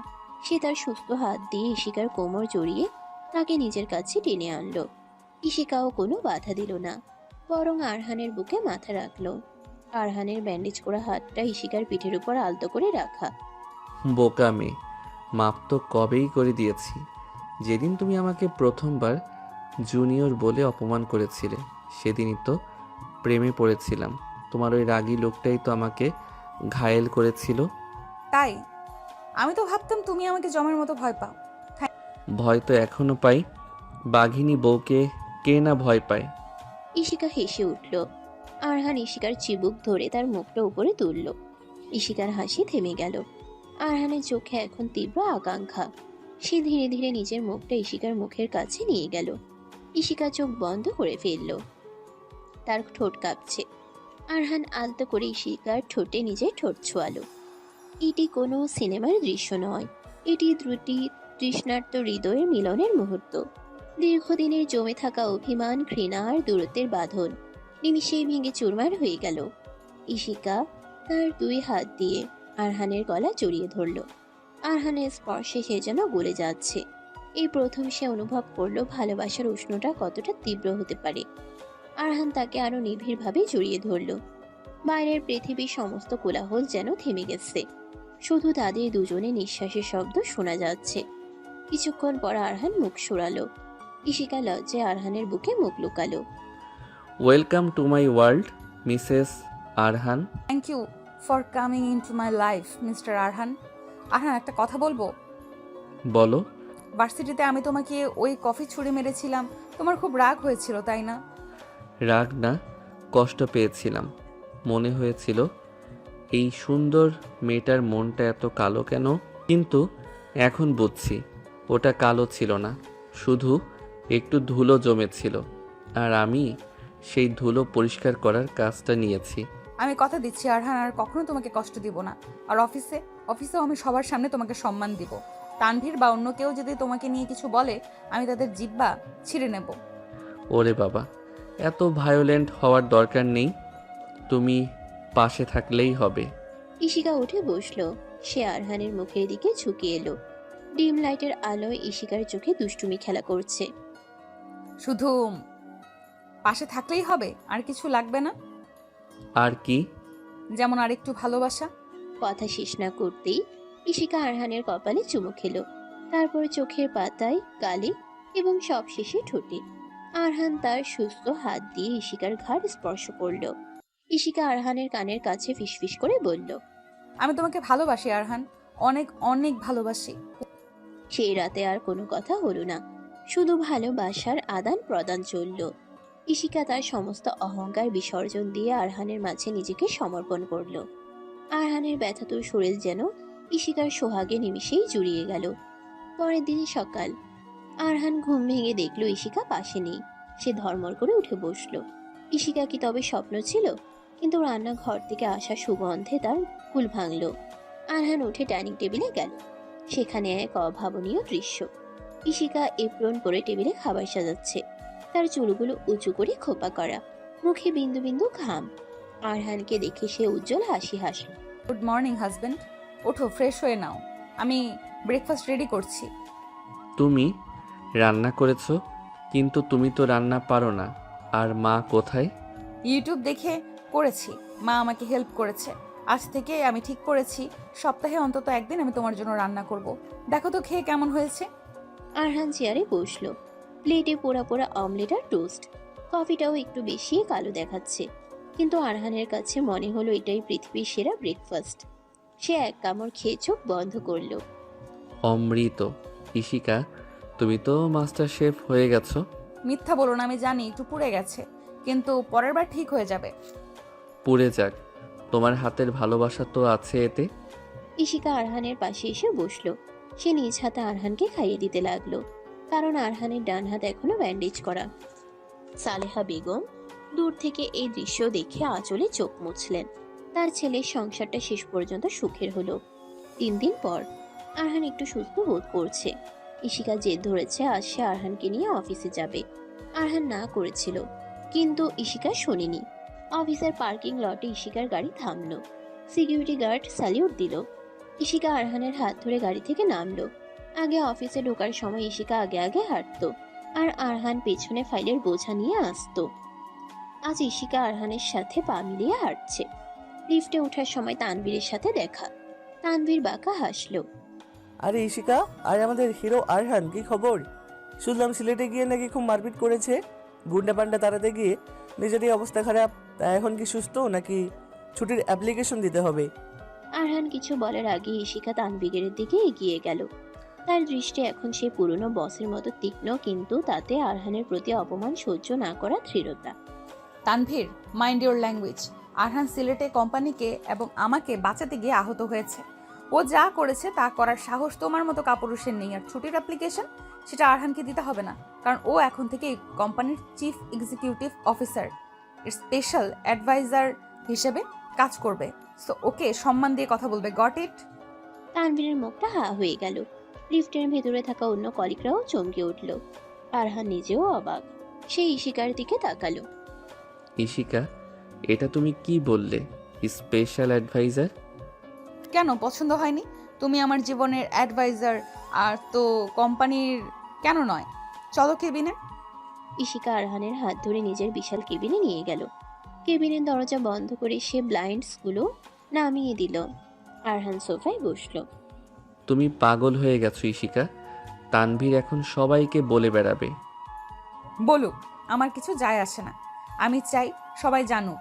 সে তার সুস্থ হাত দিয়ে ঈশিকার কোমর জড়িয়ে তাকে নিজের কাছে টেনে আনলো। ঈশিকাও কোনো বাধা দিল না, বরং আরহানের বুকে মাথা রাখলো। আরহানের ব্যান্ডেজ করা হাতটা ঈশিকার পিঠের উপর আলতো করে রাখা। বোকা মেয়ে, মাপ তো কবেই করে দিয়েছি। যেদিন তুমি আমাকে প্রথমবার জুনিয়র বলে অপমান করেছিলে সেদিনই তো প্রেমে পড়েছিলাম। তোমার ওই রাগী লোকটাই তো আমাকে ঘায়েল করেছিল। তাই? আমি তো ভাবতাম তুমি আমাকে জমের মতো ভয় পাও। ভয় তো এখনো পাই। বাঘিনী বউকে কে না ভয় পায়? ঈশিকা হেসে উঠল। আরহান ঈশিকার চিবুক ধরে তার মুখটা উপরে তুলল। ঈশিকার হাসি থেমে গেল। আরহানের চোখে এখন তীব্র আকাঙ্ক্ষা। সে ধীরে ধীরে নিজের মুখটা ঈশিকার মুখের কাছে নিয়ে গেল। ঈশিকা চোখ বন্ধ করে ফেলল। তার ঠোঁট কাঁপছে। আরহান আলতো করে ঈশিকার ঠোঁটে নিজের ঠোঁট ছোঁয়ালো। এটি কোনো সিনেমার দৃশ্য নয়, এটি দুটি তৃষ্ণার্ত হৃদয়ের মিলনের মুহূর্ত। দীর্ঘদিনের জমে থাকা অভিমান, ঘৃণা আর দূরত্বের বাঁধন নিমিষেই ভেঙে চুরমার হয়ে গেল। ঈশিকা তার দুই হাত দিয়ে আরহানের গলা জড়িয়ে ধরল। আরহানের স্পর্শে সে যেন গলে যাচ্ছে। এই প্রথম সে অনুভব করলো ভালোবাসার উষ্ণতা কতটা তীব্র হতে পারে। আরহান তাকে আরো নিবিড়ভাবে জড়িয়ে ধরল। বাইরের পৃথিবীর সমস্ত কোলাহল যেন থেমে গেছে। শুধু তাদের দুজনে নিঃশ্বাসের শব্দ শোনা যাচ্ছে। কিছুক্ষণ পর আরহান মুখ সরালো। ঈশিকা লজ্জায় আরহানের বুকে মুখ লুকালো। Welcome to my world Mrs Arhan. Thank you for coming into my life Mr Arhan. Arhan, একটা কথা বলবো? বলো। ভার্সিটিতে আমি তোমাকে ওই কফি ছুঁড়ে মেরেছিলাম, তোমার খুব রাগ হয়েছিল তাই না? রাগ না, কষ্ট পেয়েছিলাম। মনে হয়েছিল এই সুন্দর মেয়েটার মনটা এত কালো কেন। কিন্তু এখন বুঝছি ওটা কালো ছিল না, শুধু একটু ধুলো জমেছিল, আর আমি সেই ধুলো পরিষ্কার করার কাজটা নিয়েছি। আমি কথা দিচ্ছি আরহান, আর কখনো তোমাকে কষ্ট দিব না। আর অফিসেও আমি সবার সামনে তোমাকে সম্মান দিব। তানভীর বা অন্য কেউ যদি তোমাকে নিয়ে কিছু বলে, আমি তাদের জিহ্বা ছিঁড়ে নেব। ওরে বাবা, এত ভায়োলেন্ট হওয়ার দরকার নেই, তুমি পাশে থাকলেই হবে। ইশিকা উঠে বসলো। সে আরহানের মুখের দিকে ঝুঁকে এলো। ডিম লাইটের আলোয় ইশিকার চোখে দুষ্টুমি খেলা করছে। শুধু পাশে থাকলেই হবে, আর কিছু লাগবে না? আর কি? যেমন আর একটু ভালোবাসা। কথা শেষ না করতেই ইশিকা আরহানের কপালে চুমু খেলো, তারপর চোখের পাতায়, গালে এবং সবশেষে ঠোঁটে। আরহান তার সুস্থ হাত দিয়ে ইশিকার ঘাড় স্পর্শ করলো। ইশিকা আরহানের কানের কাছে ফিসফিস করে বলল, আমি তোমাকে ভালোবাসি আরহান, অনেক অনেক ভালোবাসি। সেই রাতে আর কোনো কথা হলো না, শুধু ভালোবাসার আদান প্রদান চলল। ইশিকা তার সমস্ত অহংকার বিসর্জন দিয়ে আরহানের মাঝে নিজেকে সমর্পণ করলো। আরহানের ব্যথাতুর শরীর যেন ইশিকার সোহাগে নিমিষেই জুড়িয়ে গেল। পরের দিন সকাল, আরহান ঘুম ভেঙে দেখলো ইশিকা পাশে নেই। সে ধর্মর করে উঠে বসলো। ইশিকা কি তবে স্বপ্ন ছিল? কিন্তু রান্নাঘর থেকে আসা সুগন্ধে তার ভুল ভাঙল। আরহান উঠে ডাইনিং টেবিলে গেল। সেখানে এক অভাবনীয় দৃশ্য। ইশিকা এপ্রন পরে টেবিলে খাবার সাজাচ্ছে। তার চুলগুলো উঁচু করে খোপা করা, মুখে বিন্দু বিন্দু ঘাম। আরহানকে দেখে সে উজ্জ্বল হাসি হাসল। গুড মর্নিং হাজবেন্ড, ওঠো ফ্রেশ হয়ে নাও, আমি ব্রেকফাস্ট রেডি করছি। তুমি রান্না করেছো, কিন্তু তুমি তো রান্না পারো না। আর মা কোথায়? ইউটিউব দেখে করেছি, মা আমাকে হেল্প করেছে। আজ থেকে আমি ঠিক করেছি সপ্তাহে অন্তত একদিন আমি তোমার জন্য রান্না করব। দেখো তো খেয়ে কেমন হয়েছে। আরহান চেয়ারে বসলো। প্লেটে পোড়া পোড়া অমলেট আর টোস্ট। কফিটাও একটু বেশি কালো দেখাচ্ছে, কিন্তু আরহানের কাছে মনে হলো এটাই পৃথিবীর সেরা ব্রেকফাস্ট। সে এক কামড় খেয়ে চোখ বন্ধ করলো। অমৃত। ইশিকা, তুমি তো মাস্টার শেফ হয়ে গেছো। মিথ্যা বলো না, আমি জানি একটু পুড়ে গেছে, কিন্তু পরের বার ঠিক হয়ে যাবে। পুড়ে যাক, তোমার হাতের ভালোবাসা তো আছে এতে। ইশিকা আরহানের পাশে এসে বসলো। সে নিজ হাতে আরহানকে খাইয়ে দিতে লাগলো, কারণ আরহানের ডান হাত এখনো ব্যান্ডেজ করা। সালেহা বেগম দূর থেকে এই দৃশ্য দেখে আঁচলে চোখ মুছলেন। তার ছেলের সংসারটা শেষ পর্যন্ত সুখের হলো। 3 দিন পর আরহান একটু সুস্থ বোধ করছে। ইশিকা জেদ ধরেছে আজ সে আরহানকে নিয়ে অফিসে যাবে। আরহান না করেছিল, কিন্তু ইশিকা শোনেনি। অফিসের পার্কিং লটে ইশিকার গাড়ি থামলো। সিকিউরিটি গার্ড স্যালিউট দিল। ইশিকা আরহানের হাত ধরে গাড়ি থেকে নামলো। আগে অফিসে ঢোকার সময় ইশিকা আগে আগে হাঁটতো, আর আরহান পেছনে ফাইলের বোঝা নিয়ে আসতো। আজ ইশিকা আরহানের সাথে পা মিলিয়ে হাঁটছে। লিফটে ওঠার সময় তানভীরের সাথে দেখা। তানভীর বাঁকা হাসলো। আরে ইশিকা, আর আমাদের হিরো আরহান, কি খবর? শুনলাম সিলেটে গিয়ে নাকি খুব মারপিট করেছে, গুন্ডা পান্ডা তাড়াতে গিয়ে নিজেরই অবস্থা খারাপ। তা এখন কি সুস্থ, নাকি ছুটির অ্যাপ্লিকেশন দিতে হবে? আরহান কিছু বলার আগে ইশিকা তানভীরের দিকে এগিয়ে গেল। তার দৃষ্টি এখন সেই পুরনো বসের মতো তীক্ষ্ণ, কিন্তু তাতে আরহানের প্রতি অপমান সহ্য না করা দৃঢ়তা। Tanvir, mind your language. Arhan সিলেটে কোম্পানিকে এবং আমাকে বাঁচাতে গিয়ে আহত হয়েছে। ও যা করেছে তা করার সাহস তোমার মতো কাপুরুষের নেই। আর ছুটির অ্যাপ্লিকেশন সেটা আরহানকে দিতে হবে না, কারণ ও এখন থেকে এই কোম্পানির চিফ এক্সিকিউটিভ অফিসার, এর স্পেশাল অ্যাডভাইজার হিসেবে কাজ করবে। সো ওকে সম্মান দিয়ে কথা বলবে, গট ইট? তানভীরের মুখটা হা হয়ে গেল। লিফটের ভেতরে থাকা অন্য কলিগরাও চমকে উঠল। আরহান নিজেও অবাক। সে ইশিকার দিকে তাকালো। ইশিকা, এটা তুমি কি বললে? Special adviser? কেন পছন্দ হয়নি? তুমি আমার জীবনের অ্যাডভাইজার, আর তো কোম্পানির কেন নয়? চলো কেবিনে। ইশিকা আরহানের হাত ধরে নিজের বিশাল কেবিনে নিয়ে গেল। কেবিনের দরজা বন্ধ করে সে ব্লাইন্ডসগুলো নামিয়ে দিল। আরহান সোফায় বসলো। তুমি পাগল হয়ে গেছো ইশিকা। তানভীর এখন সবাইকে বলে বেড়াবে। বলুক, আমার কিছু যায় আসে না। আমি চাই সবাই জানুক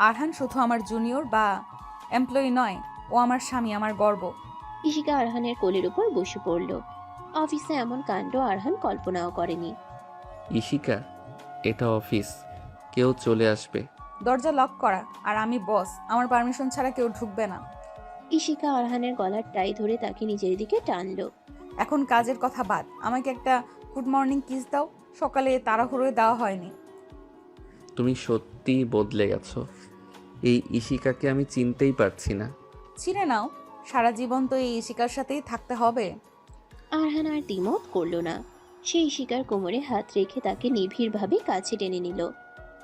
আরহান শুধু আমার জুনিয়র বা এমপ্লয়ি নয়, ও আমার স্বামী, আমার গর্ব। ইশিকা আরহানের কোলের উপর বসে পড়ল। অফিসে এমন কাণ্ড আরহান কল্পনাও করেনি। ইশিকা, এটা অফিস, কেউ চলে আসবে। দরজা লক করা, আর আমি বস, আমার পারমিশন ছাড়া কেউ ঢুকবে না। ইশিকা আরহানের গলার টাই ধরে তাকে নিজের দিকে টানলো। এখন কাজের কথা বাদ, আমাকে একটা গুড মর্নিং কিস দাও। সকালে তাড়াহুড়োয় দেওয়া হয়নি। তুমি সত্যিই বদলে গেছো। এই ইশিকাকে আমি চিনতেই পারছি না। চিনে নাও, সারা জীবন তো এই ইশিকার সাথেই থাকতে হবে। আরহান আর দ্বিমত করল না। সে ইশিকার কোমরে হাত রেখে তাকে নিবিড়ভাবে কাছে টেনে নিল।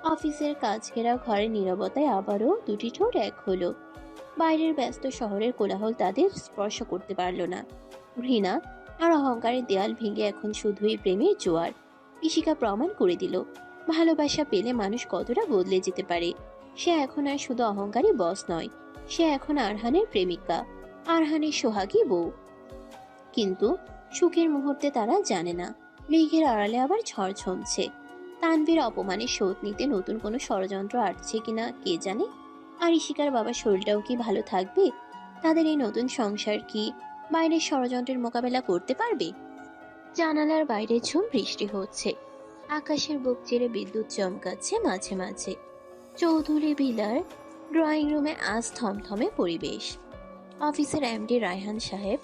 অফিসের কাজ ঘেরা ঘরের নীরবতায় আবারও দুটি ঠোঁট এক হলো। বাইরের ব্যস্ত শহরের কোলাহল তাদের স্পর্শ করতে পারল না। ঘৃণা আর অহংকারের দেয়াল ভেঙে এখন শুধুই প্রেমের জোয়ার। ইশিকা প্রমাণ করে দিল ভালোবাসা পেলে মানুষ কতটা বদলে যেতে পারে। সে এখন আর শুধু অহংকারী বস নয়, সে এখন আরহানের প্রেমিকা, আরহানের সোহাগী বউ। কিন্তু সুখের মুহূর্তে তারা জানে না মেঘের আড়ালে আবার ঝড় ছমছে। তানভীর অপমানের শোধ নিতে নতুন কোনো ষড়যন্ত্র আটছে কিনা কে জানে। আর ইশিকার বাবার শরীরটাও কি ভালো থাকবে? তাদের এই নতুন সংসার কি বাইরের ষড়যন্ত্রের মোকাবেলা করতে পারবে? জানালার বাইরে ঝুম বৃষ্টি হচ্ছে, আকাশের বুক চিরে বিদ্যুৎ চমকাচ্ছে মাঝে মাঝে। চৌধুরী ভিলার ড্রয়িং রুমে আজ থমথমে পরিবেশ। অফিসের এমডি রায়হান সাহেব,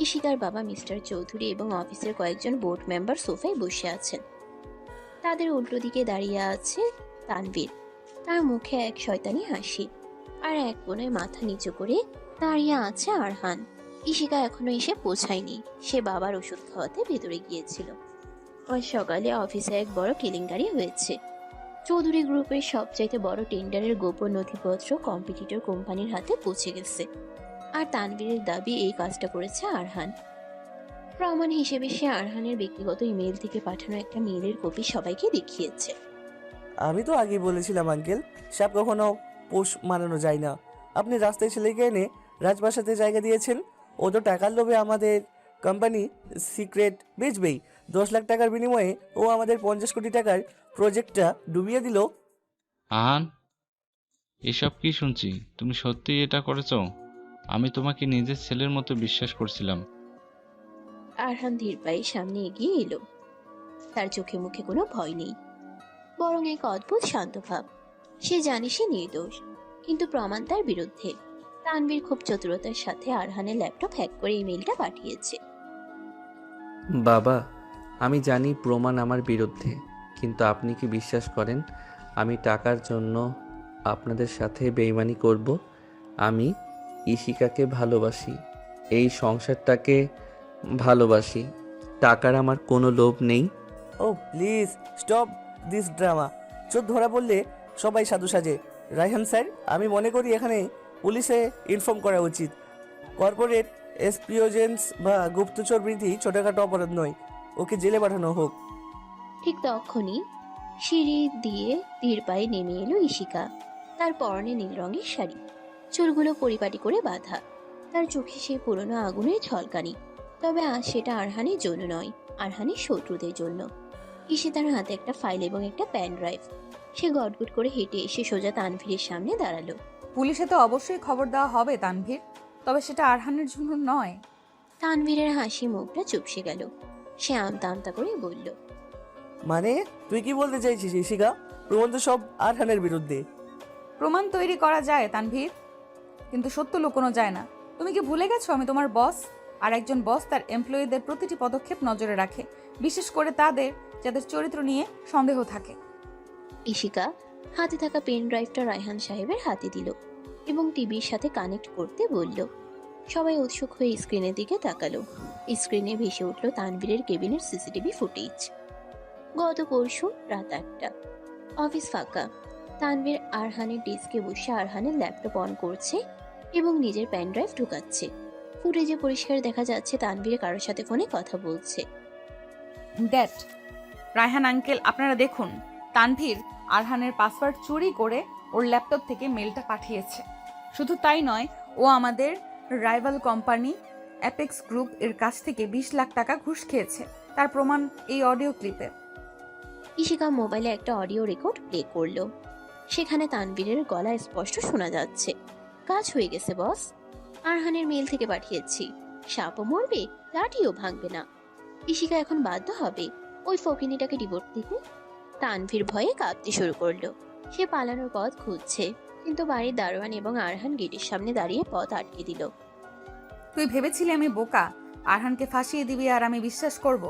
ইশিকার বাবা মিস্টার চৌধুরী এবং অফিসের কয়েকজন বোর্ড মেম্বার সোফায় বসে আছেন। তাদের উল্টো দিকে দাঁড়িয়ে আছে তানভীর, তার মুখে এক শয়তানি হাসি, আর এক কোণে মাথা নিচু করে দাঁড়িয়ে আছে আরহান। ইশিকা এখনো এসে পৌঁছায়নি, সে বাবার ওষুধ খাওয়াতে ভেতরে গিয়েছিল। আজ সকালে অফিসে এক বড় কেলেঙ্কারি হয়েছে। চৌধুরী গ্রুপের সবচাইতে বড় টেন্ডারের গোপন নথিপত্র কম্পিটিটর কোম্পানির হাতে পৌঁছে গেছে, আর তানভীরের দাবি এই কাজটা করেছে আরহান। প্রমাণ হিসেবে সে আরহানের ব্যক্তিগত ইমেল থেকে পাঠানো একটা মেইলের কপি সবাইকে দেখিয়েছে। আমি তো আগেই বলেছিলাম আঙ্কেল, সাপ কখনো পোষ মানানো যায় না। আপনি রাস্তায় ছেলেকে এনে রাজপ্রাসাদে জায়গা দিয়েছেন। ও তো টাকার লোভে আমাদের কোম্পানি সিক্রেট বেচবেই। 10 লাখ টাকার বিনিময়ে ও আমাদের 50 কোটি টাকার প্রজেক্টটা ডুবিয়ে দিল। আহান, এসব কি শুনছি? তুমি সত্যিই এটা করেছো? আমি তোমাকে নিজের ছেলের মতো বিশ্বাস করছিলাম। আরহান ধীর পায়ে সামনে এগিয়ে এলো। তার চোখে মুখে কোনো ভয় নেই, বরং এক অদ্ভুত শান্ত ভাব। সে জানে সে নির্দোষ, কিন্তু প্রমাণ তার বিরুদ্ধে। তানভীর খুব চতুরতার সাথে আরহানের ল্যাপটপ হ্যাক করে ইমেলটা পাঠিয়েছে। বাবা, আমি জানি প্রমাণ আমার বিরুদ্ধে, কিন্তু আপনি কি বিশ্বাস করেন আমি টাকার জন্য আপনাদের সাথে বেইমানি করব? আমি ইশিকাকে ভালোবাসি, এই সংসারটাকে ভালোবাসি। টাকার আমার কোনো লোভ নেই। ও প্লিজ স্টপ দিস ড্রামা। চোর ধরা বললে সবাই সাধু সাজে। রায়হান স্যার, আমি মনে করি এখানে পুলিশে ইনফর্ম করা উচিত। কর্পোরেট এসপিওজেন্স বা গুপ্তচর বৃদ্ধি ছোটখাটো অপরাধ নয়, ওকে জেলে পাঠানো হোক। ঠিক তখনই সিঁড়ি দিয়ে ধীর পায়ে নেমে এলো ইশিকা। তার পরনে নীল রঙের শাড়ি, চুলগুলো পরিপাটি করে বাঁধা। তার চোখে সেই পুরনো আগুনের ঝলকানি। তবে আজ সেটা আরহানের জন্য নয়, আরহানের শত্রুদের জন্য। ইসে তার হাতে একটা ফাইল এবং একটা প্যান ড্রাইভ। সে গটগট করে হেঁটে এসে সোজা তানভীরের সামনে দাঁড়ালো। পুলিশে তো অবশ্যই খবর দেওয়া হবে তানভীর, তবে সেটা আরহানের জন্য নয়। তানভীরের হাসি মুখটা চুপসে গেল। সে আমতা আমতা করে বলল, মানে তুই কি বলতে চাইছিস ইশিকা? প্রমাণ তো সব আরহানের বিরুদ্ধে। প্রমাণ তৈরি করা যায় তানভীর, কিন্তু সত্য লুকোনো যায় না। তুমি কি ভুলে গেছো আমি তোমার বস? আর একজন বস তার এমপ্লয়িদের প্রতিটি পদক্ষেপ নজরে রাখে, বিশেষ করে তাদের যাদের চরিত্র নিয়ে সন্দেহ থাকে। ইশিকা হাতে থাকা পেন ড্রাইভটা রায়হান সাহেবের হাতে দিল এবং টিভির সাথে কানেক্ট করতে বলল। সবাই উৎসুক হয়ে স্ক্রিনের দিকে তাকালো। স্ক্রিনে ভেসে উঠল তানভীরের কেবিনের সিসিটিভি ফুটেজ। গত পরশু রাত 8টা, অফিস ফাঁকা। তানভীর আরহানের ডেস্কে বসে আরহানের ল্যাপটপ অন করছে এবং নিজের প্যান ড্রাইভ ঢুকাচ্ছে। ফুটেজে পরিষ্কার দেখা যাচ্ছে তানভীর কারোর সাথে ফোনে কথা বলছে। ড্যাড, রায়হান আঙ্কেল, আপনারা দেখুন, তানভীর আরহানের পাসওয়ার্ড চুরি করে ওর ল্যাপটপ থেকে মেলটা পাঠিয়েছে। শুধু তাই নয়, ও আমাদের রাইভাল কোম্পানি অ্যাপেক্স গ্রুপ এর কাছ থেকে 20 লাখ টাকা ঘুষ খেয়েছে। তার প্রমাণ এই অডিও ক্লিপে। ইশিকা মোবাইলে একটা অডিও রেকর্ড প্লে করলো। সেখানে তানভীরের গলা স্পষ্ট শোনা যাচ্ছে, কাজ হয়ে গেছে বস, আরহানের মেল থেকে পাঠিয়েছি। সাপও মরবে, লাঠিও ভাঙবে না। ইশিকা এখন বাধ্য হবে ওই ফকিনিটাকে ডিভোর্স দিতে। তানভীর ভয়ে কাঁপতে শুরু করলো। সে পালানোর পথ খুঁজছে, কিন্তু বাড়ির দারোয়ান এবং আরহান গেটের সামনে দাঁড়িয়ে পথ আটকে দিল। তুই ভেবেছিলি আমি বোকা, আরহানকে ফাঁসিয়ে দিবি আর আমি বিশ্বাস করব?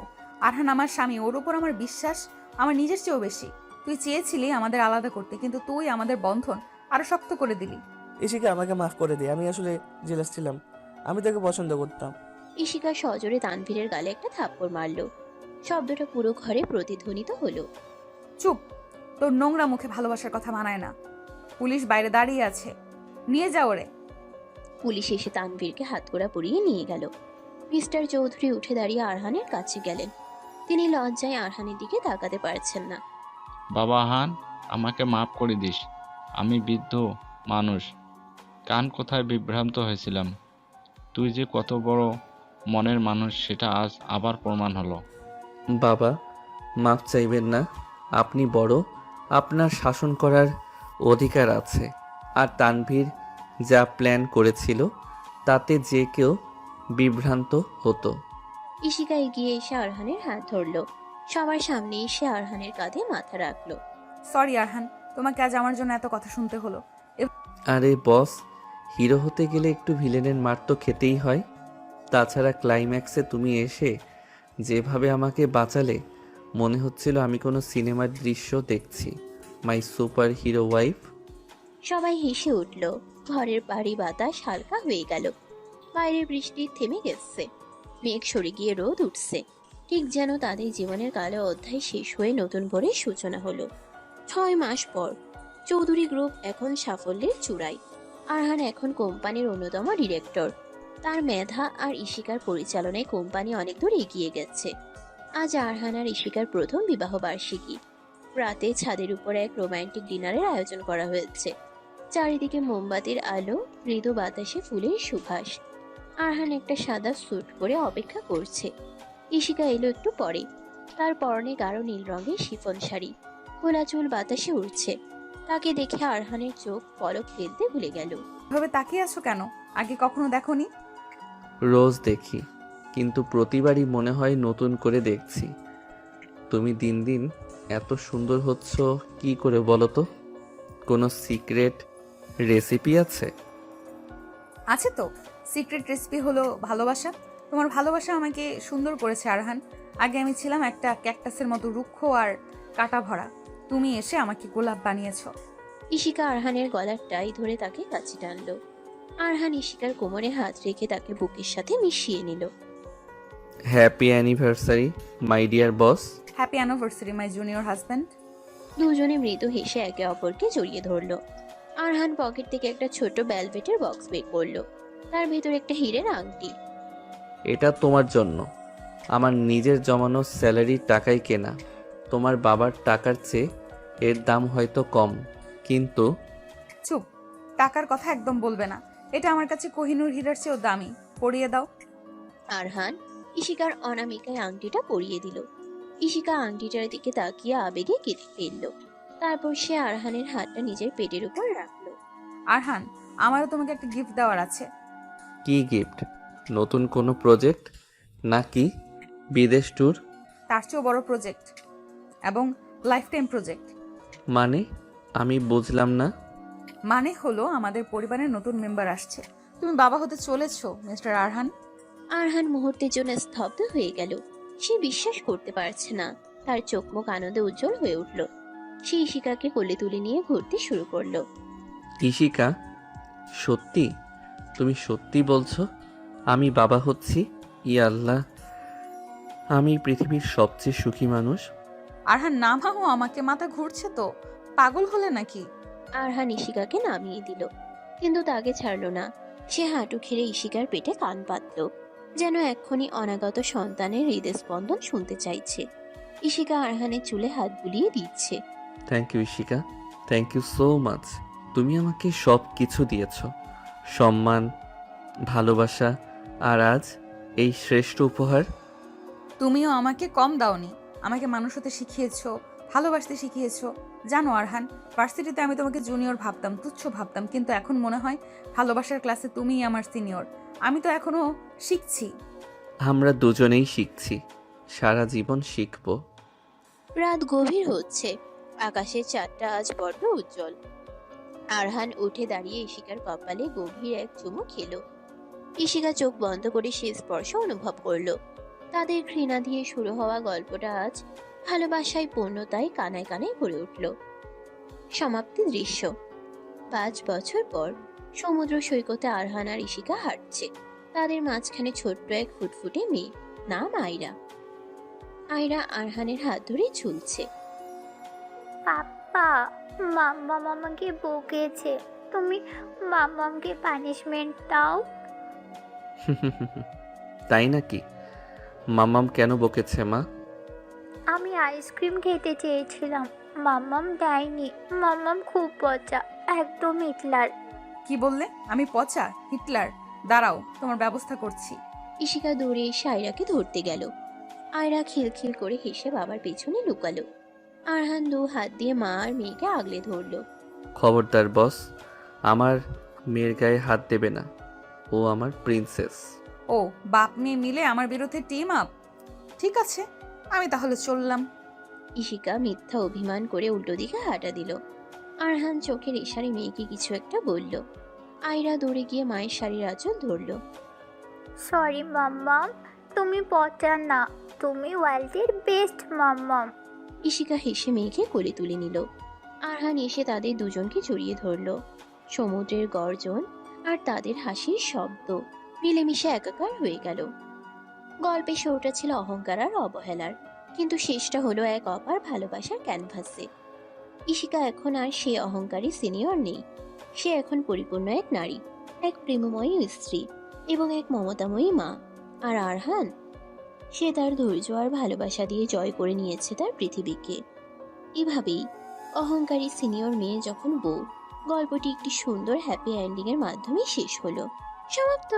আরহান আমার স্বামী, ওর উপর আমার বিশ্বাস আমার নিজের চেয়েও বেশি। তুই চেয়েছিলি আমাদের আলাদা করতে, কিন্তু তুই আমাদের বন্ধন আরো শক্ত করে দিলি। ইশিকা, আমাকে মাফ করে দে, আমি আসলে জেলাস ছিলাম। আমি তোকে পছন্দ করতাম। ইশিকা সজোরে তানভীরের গালে একটা থাপ্পড় মারল। শব্দটা পুরো ঘরে প্রতিধ্বনিত হলো। চুপ, তোর নোংরা মুখে ভালোবাসার কথা মানায় না। পুলিশ বাইরে দাঁড়িয়ে আছে, নিয়ে যাও রে। পুলিশ এসে তানভীরকে হাতকড়া পরিয়ে নিয়ে গেল। মিস্টার চৌধুরী উঠে দাঁড়িয়ে আরহানের কাছে গেলেন। তিনি লজ্জায় আরহানের দিকে তাকাতে পারছেন না। বাবা হান, আমাকে মাফ করে দিস। আমি বৃদ্ধ মানুষ, কান কোথায় বিভ্রান্ত হয়েছিলাম। তুই যে কত বড় মনের মানুষ সেটা আজ আবার প্রমাণ হলো। বাবা, মাফ চাইবেন না। আপনি বড়, আপনার শাসন করার অধিকার আছে। আর তানভীর যা প্ল্যান করেছিল তাতে যে কেউ বিভ্রান্ত হতো। ইশিকা এগিয়ে এসে আরহানের হাত ধরল। সবার সামনে এসে আরহানের কাঁধে মাথা রাখলো। সরি আরহান, তোমাকে আজ আমার জন্য এত কথা শুনতে হলো। আরে বস, হিরো হতে গেলে একটু ভিলেনের মার তো খেতেই হয়। তাছাড়া ক্লাইম্যাক্সে তুমি এসে যেভাবে আমাকে বাঁচালে, মনে হচ্ছিল আমি কোনো সিনেমার দৃশ্য দেখছি। মাই সুপার হিরো ওয়াইফ। সবাই হেসে উঠল। ঘরের বাড়ি বাতাস হালকা হয়ে গেল। বাইরে বৃষ্টি থেমে গেছে। মেঘ সরে গিয়ে রোদ উঠছে। ঠিক যেন তাদের জীবনের কালো অধ্যায় শেষ হয়ে নতুন করে সূচনা হলো। 6 মাস পর চৌধুরী গ্রুপ এখন সাফল্যের চূড়ায়। আরহান এখন কোম্পানির অন্যতম ডিরেক্টর। তার মেধা আর ইশিকার পরিচালনায় কোম্পানি অনেক দূর এগিয়ে গেছে। আজ আরহান আর ইশিকার প্রথম বিবাহ বার্ষিকী। রাতে ছাদের উপর এক রোমান্টিক ডিনারের আয়োজন করা হয়েছে। চারিদিকে মোমবাতির আলো, মৃদু বাতাসে ফুলের সুবাস। আরহান একটা সাদা স্যুট পরে অপেক্ষা করছে। ইশিকা এলো একটু পরে। তার পরনে গাঢ় নীল রঙের শিফন শাড়ি, খোলা চুল বাতাসে উড়ছে। তাকে দেখে আরহানের চোখ পলক ফেলতে ভুলে গেল। এভাবে তাকিয়ে আছো কেন? আগে কখনো দেখোনি? রোজ দেখি, কিন্তু প্রতিবারই মনে হয় নতুন করে দেখছি। তুমি দিন দিন এত সুন্দর হচ্ছ কি করে বলো তো? কোনো সিক্রেট রেসিপি আছে? আছে তো। সিক্রেট রেসিপি হলো ভালোবাসা। তোমার ভালোবাসা আমাকে সুন্দর করেছে আরহান। আগে আমি ছিলাম একটা ক্যাকটাসের মতো রুক্ষ আর কাটা ভরা। তুমি এসে আমাকে গোলাপ বানিয়েছো। ইশিকা আরহানের গলার টাই ধরে তাকে কাছে টানলো। আরহান ইশিকার কোমরে হাত রেখে তাকে বুকের সাথে মিশিয়ে নিল। Happy anniversary my dear boss. Happy anniversary my junior husband. দুজনে মৃদু হেসে একে অপরকে জড়িয়ে ধরলো। আরহান পকেট থেকে একটা ছোট ভেলভেটের বক্স বের করলো। তার ভেতর একটা হীরের আংটি। এটা তোমার জন্য। আমার নিজের জমানো স্যালারির টাকায় কেনা। তোমার বাবার টাকার চেয়ে এর দাম হয়তো কম, কিন্তু চুপ, টাকার কথা একদম বলবে না। এটা আমার কাছে কোহিনূর হীরার চেয়েও দামি। পরিয়ে দাও। আরহান ইশিকার অনামিকায় আংটিটা পরিয়ে দিল। ইশিকা আংটিটার দিকে তাকিয়ে আবেগে কেঁদে ফেলল। তারপর সে আরহানের হাতটা নিজের পেটের উপর রাখলো। আরহান, আমারও তোমাকে একটা গিফট দেওয়ার আছে। কি গিফট? নতুন কোনো প্রজেক্ট নাকি বিদেশ ট্যুর? তার চেয়েও বড় প্রজেক্ট, এবং লাইফ টাইম প্রজেক্ট। মানে আমি বুঝলাম না। মানে হলো আমাদের পরিবারের নতুন মেম্বার আসছে। তুমি বাবা হতে চলেছো মিস্টার আরহান। আরহান মুহূর্তের জন্য স্তব্ধ হয়ে গেল। সে বিশ্বাস করতে পারছে না। তার চোখ মুখ আনন্দে উজ্জ্বল হয়ে উঠল। সে ইশিকাকে কোলে তুলে নিয়ে ঘুরতে শুরু করলো। ইশিকা, সত্যি? তুমি সত্যি বলছো আমি বাবা হচ্ছি? ইয়া আল্লাহ, আমি পৃথিবীর সবচেয়ে সুখী মানুষ। আরহান, নামাও আমাকে, মাথা ঘুরছে তো। পাগল হলে নাকি? আরহান ইশিকাকে নামিয়ে দিল, কিন্তু তাকে ছাড়লো না। সে হাঁটু খেড়ে ইশিকার পেটে কান পাতল, যেন এক্ষুনি অনাগত সন্তানের হৃদস্পন্দন শুনতে চাইছে। ইশিকা আরহানের চুলে হাত বুলিয়ে দিচ্ছে। Thank you Ishika, thank you so much. তুমি আমাকে সব কিছু দিয়েছ, সম্মান, ভালোবাসা, আর আজ এই শ্রেষ্ঠ উপহার। তুমিও আমাকে কম দাওনি। আমাকে মানুষ হতে শিখিয়েছো, ভালোবাসতে শিখিয়েছো। জানো আরহান, ভার্সিটিতে আমি তোমাকে জুনিয়র ভাবতাম, তুচ্ছ ভাবতাম, কিন্তু এখন মনে হয় ভালোবাসার ক্লাসে তুমিই আমার সিনিয়র। আমি তো এখনো শিখছি। আমরা দুজনেই শিখছি, সারা জীবন শিখব। রাত গভীর হচ্ছে। আকাশের চাঁদটা আজ বড্ড উজ্জ্বল। আরহান উঠে দাঁড়িয়ে ইশিকার কপালে গভীর এক চুমু খেলো। ইশিকা চোখ বন্ধ করে সে স্পর্শ অনুভব করলো। তাদের ঘৃণা দিয়ে শুরু হওয়া গল্পটা আজ ভালোবাসায় পূর্ণতায় কানায় কানায় ভরে উঠল। সমাপ্তি দৃশ্য। 5 বছর পর সমুদ্র সৈকতে আরহান আর ইশিকা হাঁটছে। তাদের মাঝখানে ছোট্ট এক ফুটফুটে মেয়ে, নাম আয়রা। আয়রা আরহানের হাত ধরে ঝুলছে। পাপ্পু, মাম্মাম আমাকে বকেছে। তুমি মাম্মামকে পানিশমেন্ট দাও। তাই নাকি? মাম্মাম কেন বকেছে মা? আমি আইসক্রিম খেতে চেয়েছিলাম, মাম্মাম দেয়নি। মাম্মাম খুব পচা, একদম হিটলার। কি বললে? আমি পচা? হিটলার? দাঁড়াও, তোমার ব্যবস্থা করছি। ইশিকা দৌড়ে এসে আয়রাকে ধরতে গেল। আয়রা খিলখিল করে হেসে বাবার পেছনে লুকালো। আরহান 2 হাত দিয়ে মা আর মেয়েকে আগলে ধরলো। খবরদার বস, আমার মেয়ের গায়ে হাত দেবে না, ও আমার প্রিন্সেস। ও, বাপ মেয়ে মিলে আমার বিরুদ্ধে টিম আপ? ঠিক আছে, আমি তাহলে চললাম। ইশিকা মিথ্যা অভিমান করে উল্টো দিকে হাঁটা দিল। আরহান চোখের ইশারে মেয়েকে কিছু একটা বলল। আয়রা দৌড়ে গিয়ে মায়ের শাড়ির আঁচল ধরল। সরি মাম্মাম, তুমি পচা না, তুমি ওয়ার্ল্ডের বেস্ট মাম্মাম। ইশিকা হেসে মেয়েকে কোলে তুলে নিল। আরহান এসে তাদের দুজনকে জড়িয়ে ধরল। সমুদ্রের গর্জন আর তাদের হাসির শব্দ মিলেমিশে একাকার হয়ে গেল। গল্পে শুরুটা ছিল অহংকার আর অবহেলার, কিন্তু শেষটা হলো এক অপার ভালোবাসার ক্যানভাসে। ইশিকা এখন আর সে অহংকারী সিনিয়র নেই। সে এখন পরিপূর্ণ এক নারী, এক প্রেমময়ী স্ত্রী এবং এক মমতাময়ী মা। আর আরহান, সে তার ধৈর্য আর ভালোবাসা দিয়ে জয় করে নিয়েছে তার পৃথিবীকে। এভাবেই অহংকারী সিনিয়র মেয়ে যখন বউ, গল্পটি একটি সুন্দর হ্যাপি এন্ডিং এর মাধ্যমে শেষ হলো। সমাপ্ত।